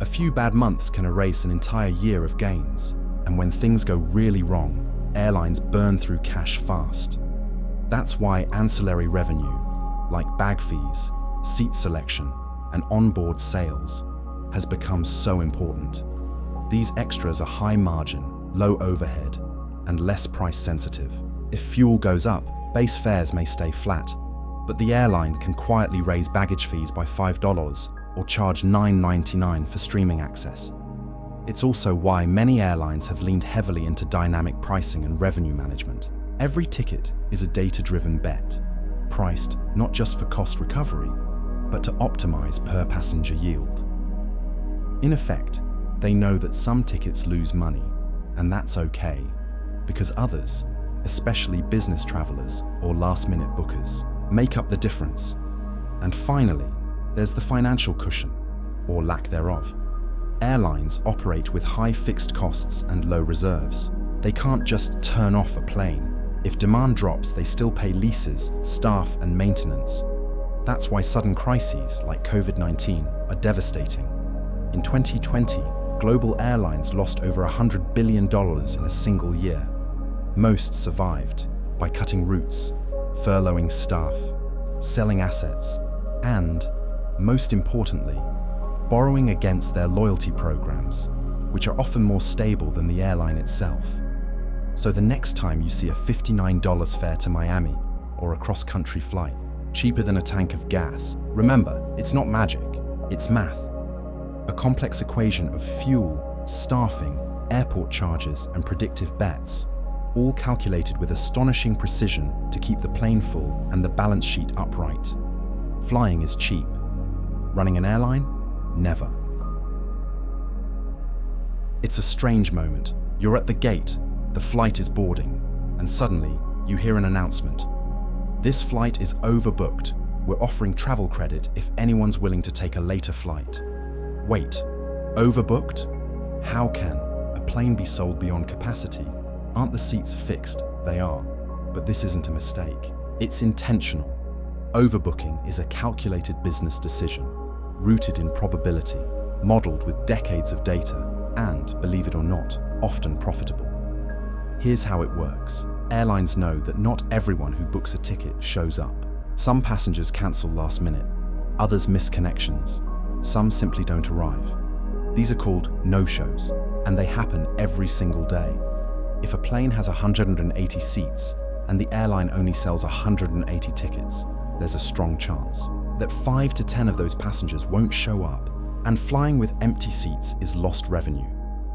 A few bad months can erase an entire year of gains, and when things go really wrong, airlines burn through cash fast. That's why ancillary revenue, like bag fees, seat selection, and onboard sales, has become so important. These extras are high margin, low overhead, and less price sensitive. If fuel goes up, base fares may stay flat, but the airline can quietly raise baggage fees by $5 or charge $9.99 for streaming access. It's also why many airlines have leaned heavily into dynamic pricing and revenue management. Every ticket is a data-driven bet, priced not just for cost recovery, but to optimize per passenger yield. In effect, they know that some tickets lose money, and that's okay, because others, especially business travelers or last-minute bookers, make up the difference. And finally, there's the financial cushion, or lack thereof. Airlines operate with high fixed costs and low reserves. They can't just turn off a plane. If demand drops, they still pay leases, staff, and maintenance. That's why sudden crises like COVID-19 are devastating. In 2020, global airlines lost over $100 billion in a single year. Most survived by cutting routes, furloughing staff, selling assets, and most importantly, borrowing against their loyalty programs, which are often more stable than the airline itself. So the next time you see a $59 fare to Miami or a cross-country flight, cheaper than a tank of gas, remember, it's not magic, it's math. A complex equation of fuel, staffing, airport charges, and predictive bets, all calculated with astonishing precision to keep the plane full and the balance sheet upright. Flying is cheap. Running an airline? Never. It's a strange moment. You're at the gate, the flight is boarding, and suddenly you hear an announcement. This flight is overbooked. We're offering travel credit if anyone's willing to take a later flight. Wait, overbooked? How can a plane be sold beyond capacity? Aren't the seats fixed? They are. But this isn't a mistake. It's intentional. Overbooking is a calculated business decision, rooted in probability, modeled with decades of data, and, believe it or not, often profitable. Here's how it works. Airlines know that not everyone who books a ticket shows up. Some passengers cancel last minute, others miss connections, some simply don't arrive. These are called no-shows, and they happen every single day. If a plane has 180 seats and the airline only sells 180 tickets, there's a strong chance that 5 to 10 of those passengers won't show up, and flying with empty seats is lost revenue.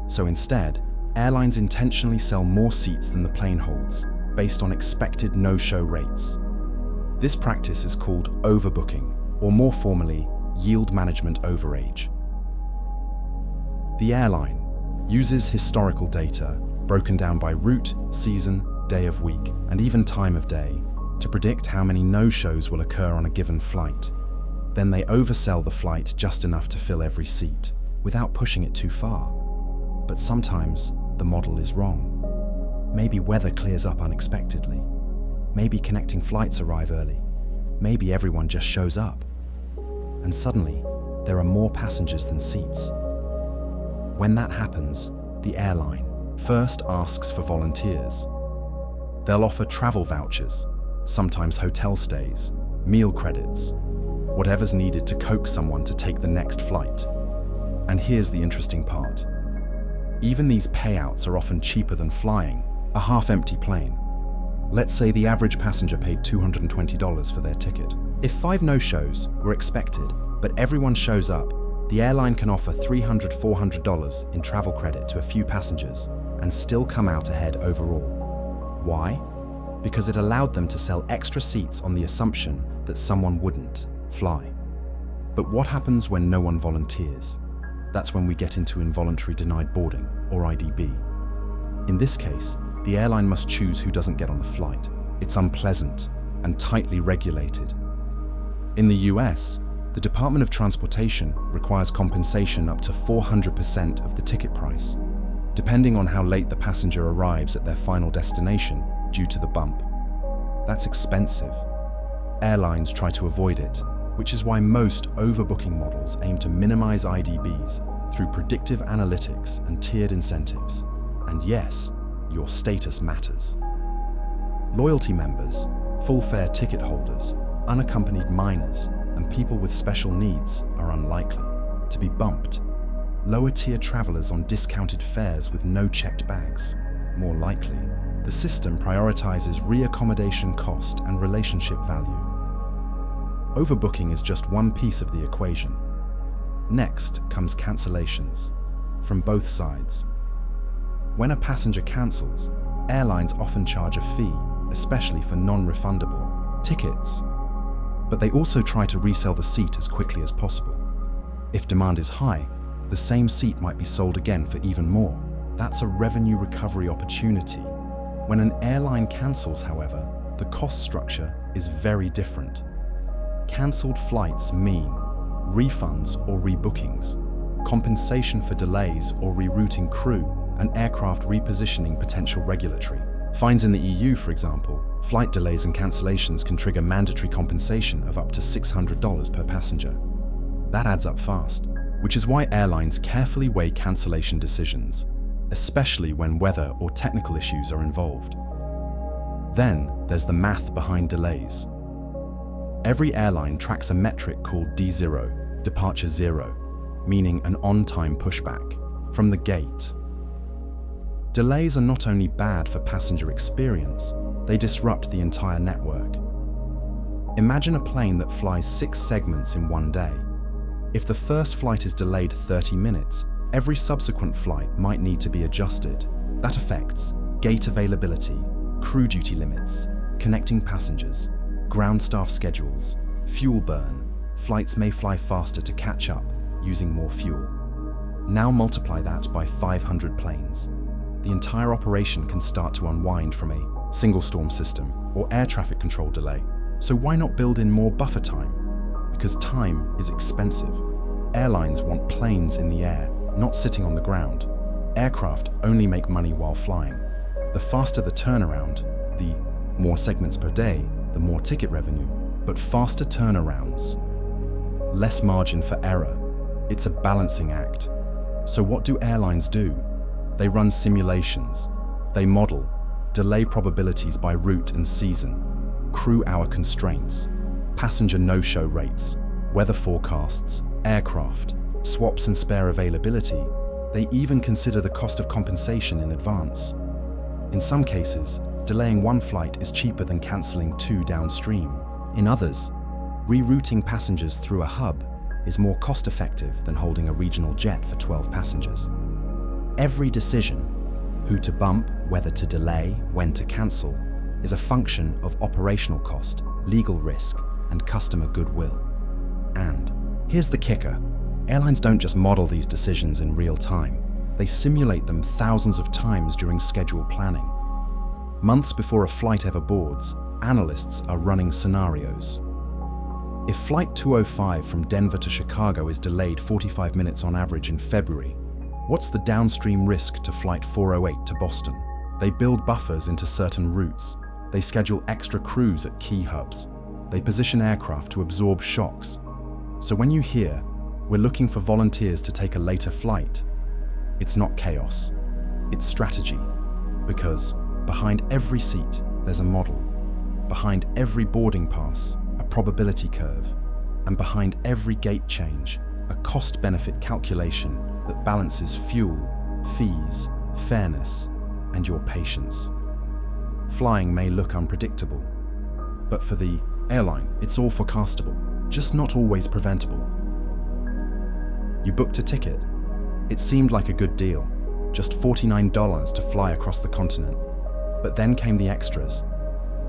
So instead, airlines intentionally sell more seats than the plane holds, based on expected no-show rates. This practice is called overbooking, or more formally, yield management overage. The airline uses historical data, broken down by route, season, day of week, and even time of day, to predict how many no-shows will occur on a given flight. Then they oversell the flight just enough to fill every seat, without pushing it too far. But sometimes the model is wrong. Maybe weather clears up unexpectedly. Maybe connecting flights arrive early. Maybe everyone just shows up. And suddenly, there are more passengers than seats. When that happens, the airline first asks for volunteers. They'll offer travel vouchers, sometimes hotel stays, meal credits, whatever's needed to coax someone to take the next flight. And here's the interesting part. Even these payouts are often cheaper than flying a half-empty plane. Let's say the average passenger paid $220 for their ticket. If 5 no-shows were expected, but everyone shows up, the airline can offer $300, $400 in travel credit to a few passengers and still come out ahead overall. Why? Because it allowed them to sell extra seats on the assumption that someone wouldn't fly. But what happens when no one volunteers? That's when we get into involuntary denied boarding, or IDB. In this case, the airline must choose who doesn't get on the flight. It's unpleasant and tightly regulated. In the US, the Department of Transportation requires compensation up to 400% of the ticket price, depending on how late the passenger arrives at their final destination due to the bump. That's expensive. Airlines try to avoid it, which is why most overbooking models aim to minimize IDBs through predictive analytics and tiered incentives. And yes, your status matters. Loyalty members, full-fare ticket holders, unaccompanied minors, and people with special needs are unlikely to be bumped. Lower-tier travelers on discounted fares with no checked bags, more likely. The system prioritizes reaccommodation cost and relationship value. Overbooking is just one piece of the equation. Next comes cancellations, from both sides. When a passenger cancels, airlines often charge a fee, especially for non-refundable tickets. But they also try to resell the seat as quickly as possible. If demand is high, the same seat might be sold again for even more. That's a revenue recovery opportunity. When an airline cancels, however, the cost structure is very different. Cancelled flights mean refunds or rebookings, compensation for delays or rerouting crew, and aircraft repositioning potential regulatory. Fines in the EU, for example, flight delays and cancellations can trigger mandatory compensation of up to $600 per passenger. That adds up fast, which is why airlines carefully weigh cancellation decisions, especially when weather or technical issues are involved. Then there's the math behind delays. Every airline tracks a metric called D0, departure zero, meaning an on-time pushback, from the gate. Delays are not only bad for passenger experience, they disrupt the entire network. Imagine a plane that flies 6 segments in one day. If the first flight is delayed 30 minutes, every subsequent flight might need to be adjusted. That affects gate availability, crew duty limits, connecting passengers, ground staff schedules, fuel burn. Flights may fly faster to catch up, using more fuel. Now multiply that by 500 planes. The entire operation can start to unwind from a single storm system or air traffic control delay. So why not build in more buffer time? Because time is expensive. Airlines want planes in the air, not sitting on the ground. Aircraft only make money while flying. The faster the turnaround, the more segments per day, the more ticket revenue, but faster turnarounds, less margin for error. It's a balancing act. So what do airlines do? They run simulations. They model delay probabilities by route and season, crew hour constraints, passenger no-show rates, weather forecasts, aircraft, swaps and spare availability. They even consider the cost of compensation in advance. In some cases, delaying one flight is cheaper than cancelling 2 downstream. In others, rerouting passengers through a hub is more cost-effective than holding a regional jet for 12 passengers. Every decision, who to bump, whether to delay, when to cancel, is a function of operational cost, legal risk, and customer goodwill. And here's the kicker. Airlines don't just model these decisions in real time. They simulate them thousands of times during schedule planning. Months before a flight ever boards, analysts are running scenarios. If Flight 205 from Denver to Chicago is delayed 45 minutes on average in February, what's the downstream risk to Flight 408 to Boston? They build buffers into certain routes. They schedule extra crews at key hubs. They position aircraft to absorb shocks. So when you hear, "We're looking for volunteers to take a later flight," it's not chaos, it's strategy. Because behind every seat, there's a model. Behind every boarding pass, a probability curve. And behind every gate change, a cost-benefit calculation that balances fuel, fees, fairness, and your patience. Flying may look unpredictable, but for the airline, it's all forecastable, just not always preventable. You booked a ticket. It seemed like a good deal, just $49 to fly across the continent. But then came the extras.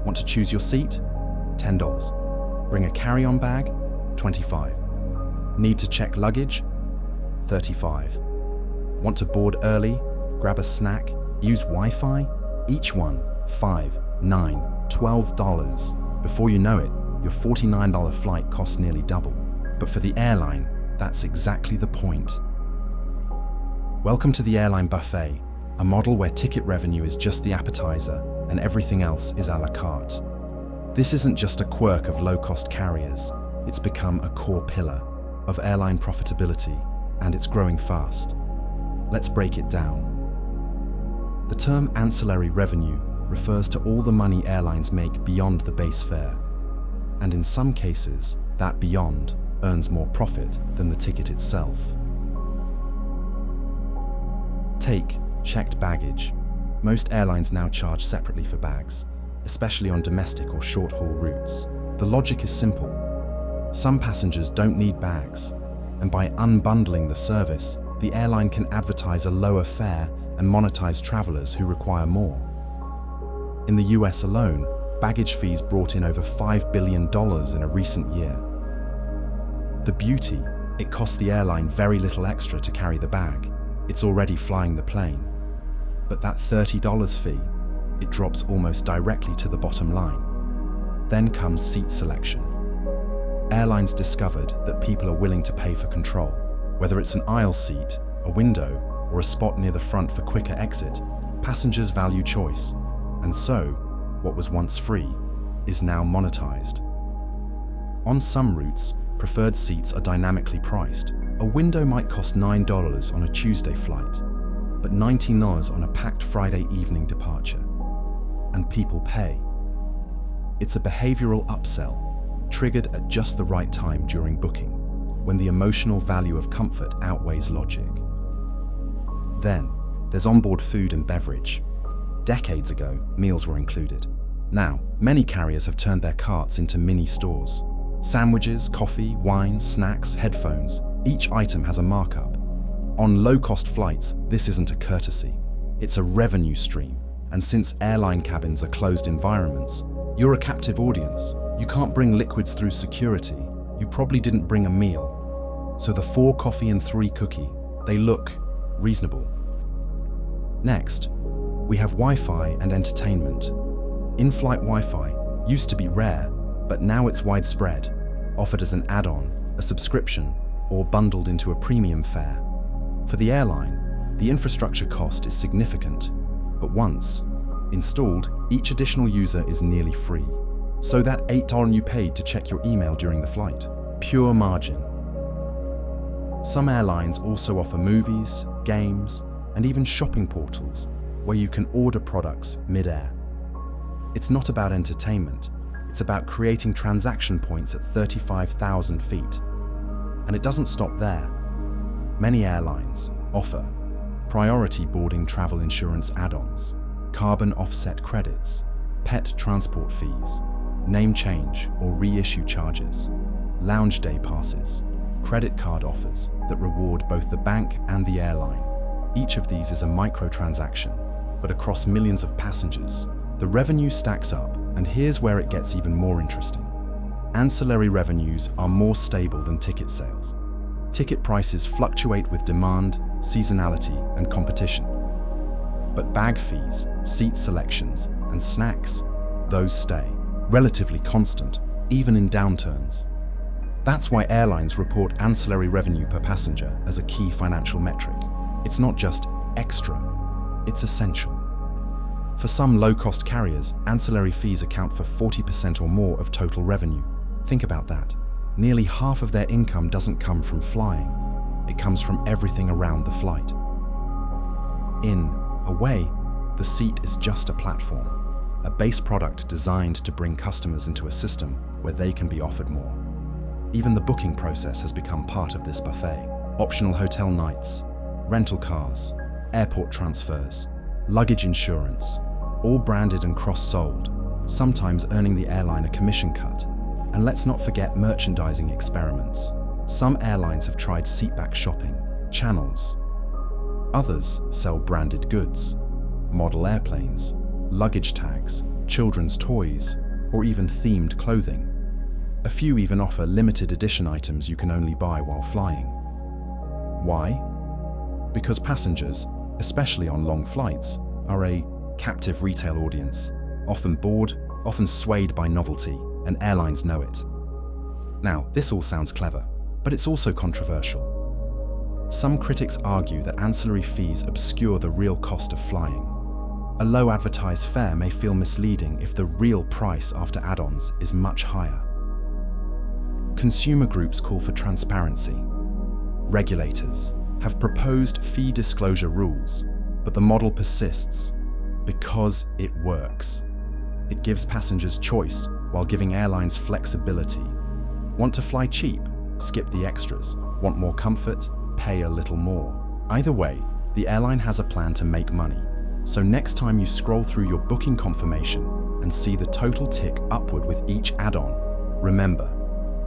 Want to choose your seat? $10. Bring a carry-on bag? $25. Need to check luggage? $35. Want to board early? Grab a snack? Use Wi-Fi? Each one, $5, $9, $12. Before you know it, your $49 flight costs nearly double. But for the airline, that's exactly the point. Welcome to the airline buffet, a model where ticket revenue is just the appetizer and everything else is a la carte. This isn't just a quirk of low-cost carriers, it's become a core pillar of airline profitability, and it's growing fast. Let's break it down. The term ancillary revenue refers to all the money airlines make beyond the base fare, and in some cases, that beyond earns more profit than the ticket itself. Take checked baggage. Most airlines now charge separately for bags, especially on domestic or short-haul routes. The logic is simple. Some passengers don't need bags, and by unbundling the service, the airline can advertise a lower fare and monetize travelers who require more. In the US alone, baggage fees brought in over $5 billion in a recent year. The beauty, it costs the airline very little extra to carry the bag. It's already flying the plane. But that $30 fee, it drops almost directly to the bottom line. Then comes seat selection. Airlines discovered that people are willing to pay for control. Whether it's an aisle seat, a window, or a spot near the front for quicker exit, passengers value choice. And so, what was once free is now monetized. On some routes, preferred seats are dynamically priced. A window might cost $9 on a Tuesday flight, but $19 on a packed Friday evening departure. And people pay. It's a behavioral upsell. triggered at just the right time during booking, when the emotional value of comfort outweighs logic. Then, there's onboard food and beverage. Decades ago, meals were included. Now, many carriers have turned their carts into mini stores. Sandwiches, coffee, wine, snacks, headphones, each item has a markup. On low-cost flights, this isn't a courtesy. It's a revenue stream. And since airline cabins are closed environments, you're a captive audience. You can't bring liquids through security. You probably didn't bring a meal. So the 4 coffee and 3 cookie, they look reasonable. Next, we have Wi-Fi and entertainment. In-flight Wi-Fi used to be rare, but now it's widespread, offered as an add-on, a subscription, or bundled into a premium fare. For the airline, the infrastructure cost is significant, but once installed, each additional user is nearly free. So that $8 you paid to check your email during the flight, pure margin. Some airlines also offer movies, games, and even shopping portals where you can order products mid-air. It's not about entertainment, it's about creating transaction points at 35,000 feet. And it doesn't stop there. Many airlines offer priority boarding travel insurance add-ons, carbon offset credits, pet transport fees, name change or reissue charges, lounge day passes, credit card offers that reward both the bank and the airline. Each of these is a microtransaction, but across millions of passengers, the revenue stacks up, and here's where it gets even more interesting. Ancillary revenues are more stable than ticket sales. Ticket prices fluctuate with demand, seasonality, and competition. But bag fees, seat selections, and snacks, those stay relatively constant, even in downturns. That's why airlines report ancillary revenue per passenger as a key financial metric. It's not just extra, it's essential. For some low-cost carriers, ancillary fees account for 40% or more of total revenue. Think about that. Nearly half of their income doesn't come from flying. It comes from everything around the flight. In a way, the seat is just a platform, a base product designed to bring customers into a system where they can be offered more. Even the booking process has become part of this buffet. Optional hotel nights, rental cars, airport transfers, luggage insurance, all branded and cross-sold, sometimes earning the airline a commission cut. And let's not forget merchandising experiments. Some airlines have tried seatback shopping, channels. Others sell branded goods, model airplanes, luggage tags, children's toys, or even themed clothing. A few even offer limited edition items you can only buy while flying. Why? Because passengers, especially on long flights, are a captive retail audience, often bored, often swayed by novelty, and airlines know it. Now, this all sounds clever, but it's also controversial. Some critics argue that ancillary fees obscure the real cost of flying. A low advertised fare may feel misleading if the real price after add-ons is much higher. Consumer groups call for transparency. Regulators have proposed fee disclosure rules, but the model persists because it works. It gives passengers choice while giving airlines flexibility. Want to fly cheap? Skip the extras. Want more comfort? Pay a little more. Either way, the airline has a plan to make money. So next time you scroll through your booking confirmation and see the total tick upward with each add-on, remember,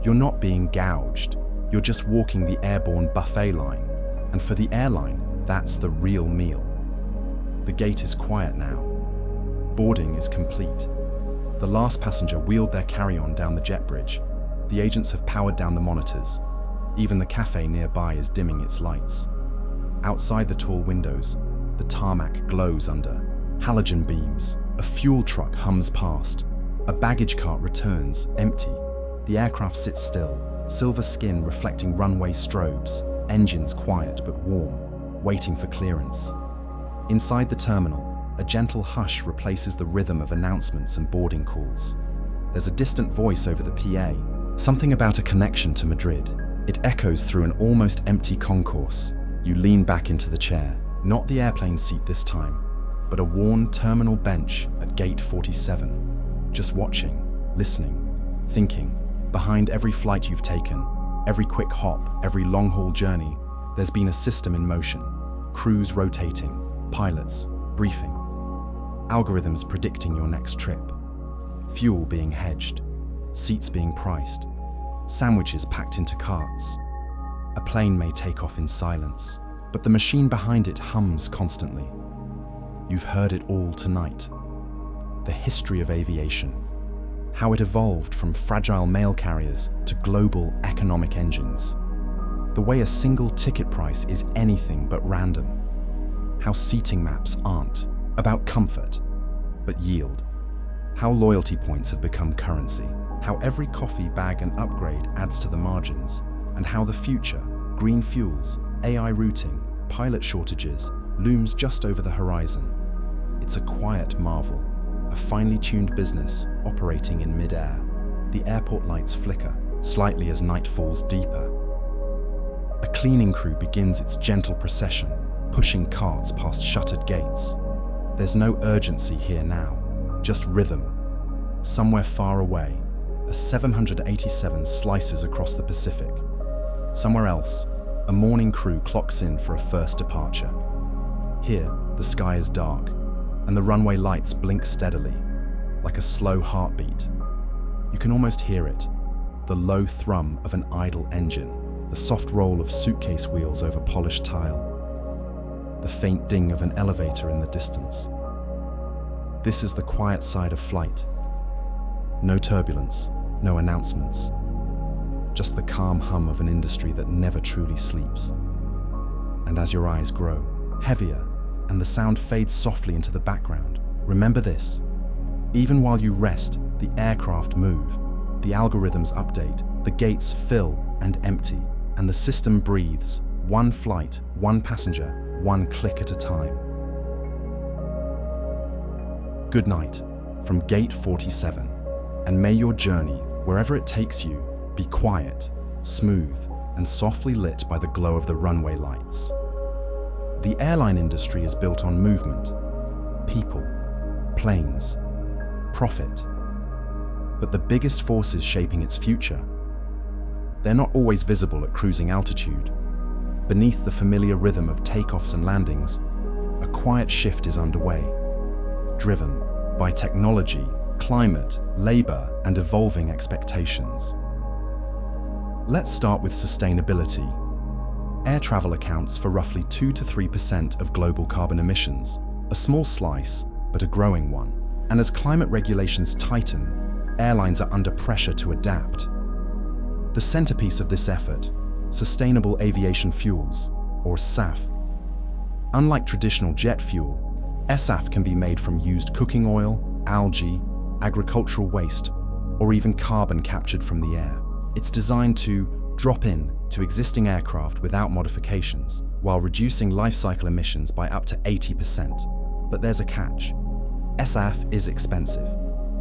you're not being gouged. You're just walking the airborne buffet line. And for the airline, that's the real meal. The gate is quiet now. Boarding is complete. The last passenger wheeled their carry-on down the jet bridge. The agents have powered down the monitors. Even the cafe nearby is dimming its lights. Outside the tall windows, the tarmac glows under halogen beams. A fuel truck hums past. A baggage cart returns, empty. The aircraft sits still, silver skin reflecting runway strobes, engines quiet but warm, waiting for clearance. Inside the terminal, a gentle hush replaces the rhythm of announcements and boarding calls. There's a distant voice over the PA, something about a connection to Madrid. It echoes through an almost empty concourse. You lean back into the chair, not the airplane seat this time, but a worn terminal bench at gate 47. Just watching, listening, thinking. Behind every flight you've taken, every quick hop, every long-haul journey, there's been a system in motion. Crews rotating, pilots briefing, algorithms predicting your next trip, fuel being hedged, seats being priced, sandwiches packed into carts. A plane may take off in silence, but the machine behind it hums constantly. You've heard it all tonight. The history of aviation, how it evolved from fragile mail carriers to global economic engines, the way a single ticket price is anything but random, how seating maps aren't about comfort, but yield, how loyalty points have become currency, how every coffee bag and upgrade adds to the margins, and how the future, green fuels, AI routing, pilot shortages, looms just over the horizon. It's a quiet marvel, a finely tuned business operating in mid-air. The airport lights flicker slightly as night falls deeper. A cleaning crew begins its gentle procession, pushing carts past shuttered gates. There's no urgency here now, just rhythm. Somewhere far away, a 787 slices across the Pacific. Somewhere else, a morning crew clocks in for a first departure. Here, the sky is dark, and the runway lights blink steadily, like a slow heartbeat. You can almost hear it, the low thrum of an idle engine, the soft roll of suitcase wheels over polished tile, the faint ding of an elevator in the distance. This is the quiet side of flight. No turbulence, no announcements, just the calm hum of an industry that never truly sleeps. And as your eyes grow heavier and the sound fades softly into the background, remember this: even while you rest, the aircraft move, the algorithms update, the gates fill and empty, and the system breathes, one flight, one passenger, one click at a time. Good night from Gate 47, and may your journey, wherever it takes you, be quiet, smooth, and softly lit by the glow of the runway lights. The airline industry is built on movement, people, planes, profit. But the biggest forces shaping its future, they're not always visible at cruising altitude. Beneath the familiar rhythm of takeoffs and landings, a quiet shift is underway, driven by technology, climate, labor, and evolving expectations. Let's start with sustainability. Air travel accounts for roughly 2 to 3% of global carbon emissions, a small slice, but a growing one. And as climate regulations tighten, airlines are under pressure to adapt. The centerpiece of this effort, sustainable aviation fuels, or SAF. Unlike traditional jet fuel, SAF can be made from used cooking oil, algae, agricultural waste, or even carbon captured from the air. It's designed to drop in to existing aircraft without modifications, while reducing life cycle emissions by up to 80%. But there's a catch. SAF is expensive.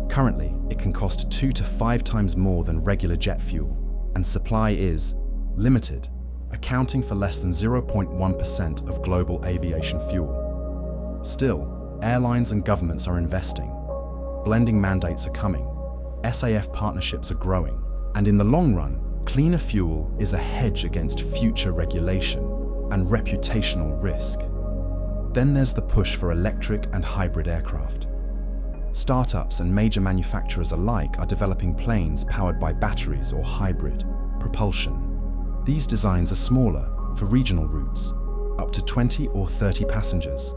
Currently, it can cost 2 to 5 times more than regular jet fuel, and supply is limited, accounting for less than 0.1% of global aviation fuel. Still, airlines and governments are investing. Blending mandates are coming, SAF partnerships are growing, and in the long run, cleaner fuel is a hedge against future regulation and reputational risk. Then there's the push for electric and hybrid aircraft. Startups and major manufacturers alike are developing planes powered by batteries or hybrid propulsion. These designs are smaller for regional routes, up to 20 or 30 passengers.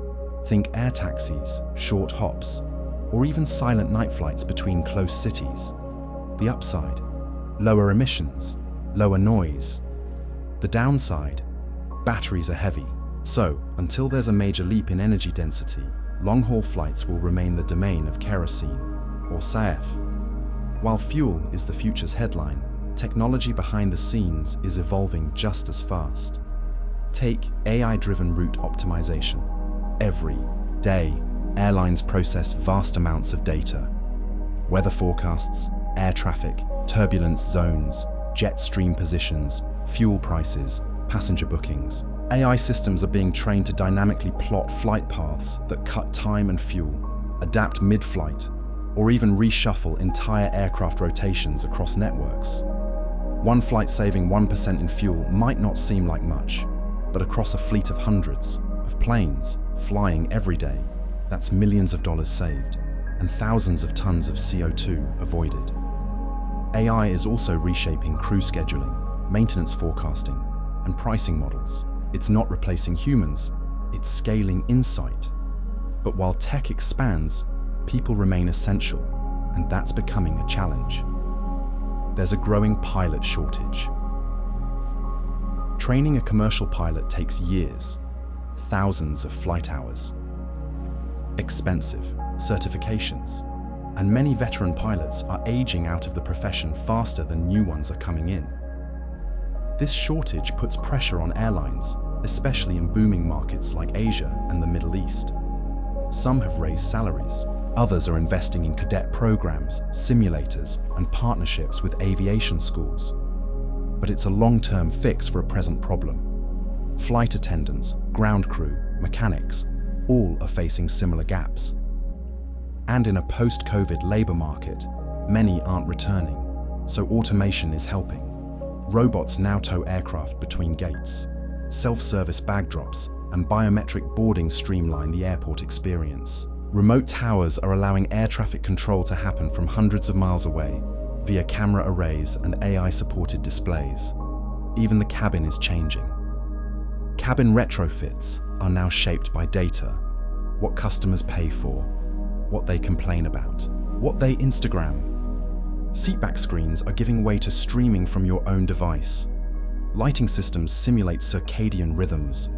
Think air taxis, short hops, or even silent night flights between close cities. The upside: lower emissions, lower noise. The downside: batteries are heavy. So, until there's a major leap in energy density, long-haul flights will remain the domain of kerosene, or SAF. While fuel is the future's headline, technology behind the scenes is evolving just as fast. Take AI-driven route optimization. Every day, airlines process vast amounts of data. Weather forecasts, air traffic, turbulence zones, jet stream positions, fuel prices, passenger bookings. AI systems are being trained to dynamically plot flight paths that cut time and fuel, adapt mid-flight, or even reshuffle entire aircraft rotations across networks. One flight saving 1% in fuel might not seem like much, but across a fleet of hundreds of planes flying every day, that's millions of dollars saved and thousands of tons of CO2 avoided. AI is also reshaping crew scheduling, maintenance forecasting, and pricing models. It's not replacing humans, it's scaling insight. But while tech expands, people remain essential, and that's becoming a challenge. There's a growing pilot shortage. Training a commercial pilot takes years, thousands of flight hours, expensive certifications, and many veteran pilots are aging out of the profession faster than new ones are coming in. This shortage puts pressure on airlines, especially in booming markets like Asia and the Middle East. Some have raised salaries, others are investing in cadet programs, simulators, and partnerships with aviation schools. But it's a long-term fix for a present problem. Flight attendants, ground crew, mechanics, all are facing similar gaps. And in a post-COVID labor market, many aren't returning, so automation is helping. Robots now tow aircraft between gates. Self-service bag drops and biometric boarding streamline the airport experience. Remote towers are allowing air traffic control to happen from hundreds of miles away via camera arrays and AI-supported displays. Even the cabin is changing. Cabin retrofits are now shaped by data: what customers pay for, what they complain about, what they Instagram. Seatback screens are giving way to streaming from your own device. Lighting systems simulate circadian rhythms.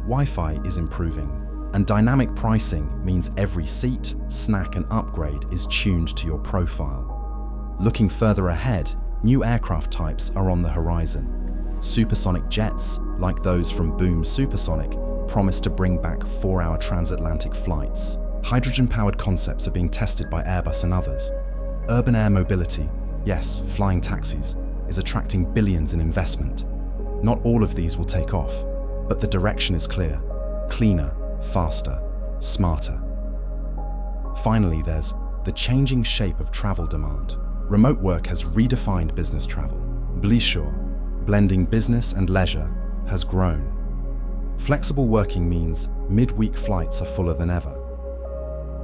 Wi-Fi is improving, and dynamic pricing means every seat, snack, and upgrade is tuned to your profile. Looking further ahead, new aircraft types are on the horizon. Supersonic jets, like those from Boom Supersonic, promise to bring back 4-hour transatlantic flights. Hydrogen-powered concepts are being tested by Airbus and others. Urban air mobility, yes, flying taxis, is attracting billions in investment. Not all of these will take off, but the direction is clear: cleaner, faster, smarter. Finally, there's the changing shape of travel demand. Remote work has redefined business travel. Bleisure, blending business and leisure, has grown. Flexible working means midweek flights are fuller than ever.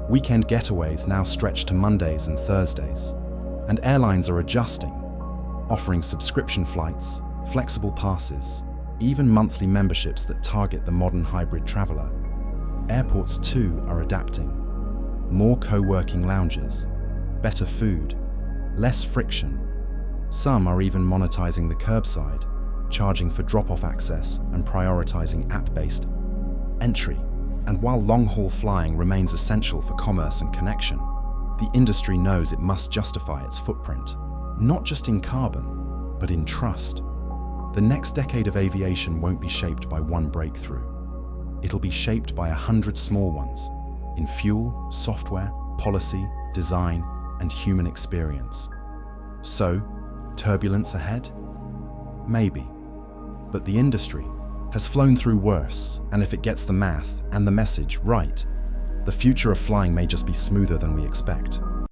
Weekend getaways now stretch to Mondays and Thursdays, and airlines are adjusting, offering subscription flights, flexible passes, even monthly memberships that target the modern hybrid traveler. Airports too are adapting. More co-working lounges, better food, less friction. Some are even monetizing the curbside, charging for drop-off access and prioritizing app-based entry. And while long-haul flying remains essential for commerce and connection, the industry knows it must justify its footprint, not just in carbon, but in trust. The next decade of aviation won't be shaped by one breakthrough. It'll be shaped by 100 small ones, in fuel, software, policy, design, and human experience. So, turbulence ahead? Maybe. But the industry has flown through worse, and if it gets the math and the message right, the future of flying may just be smoother than we expect.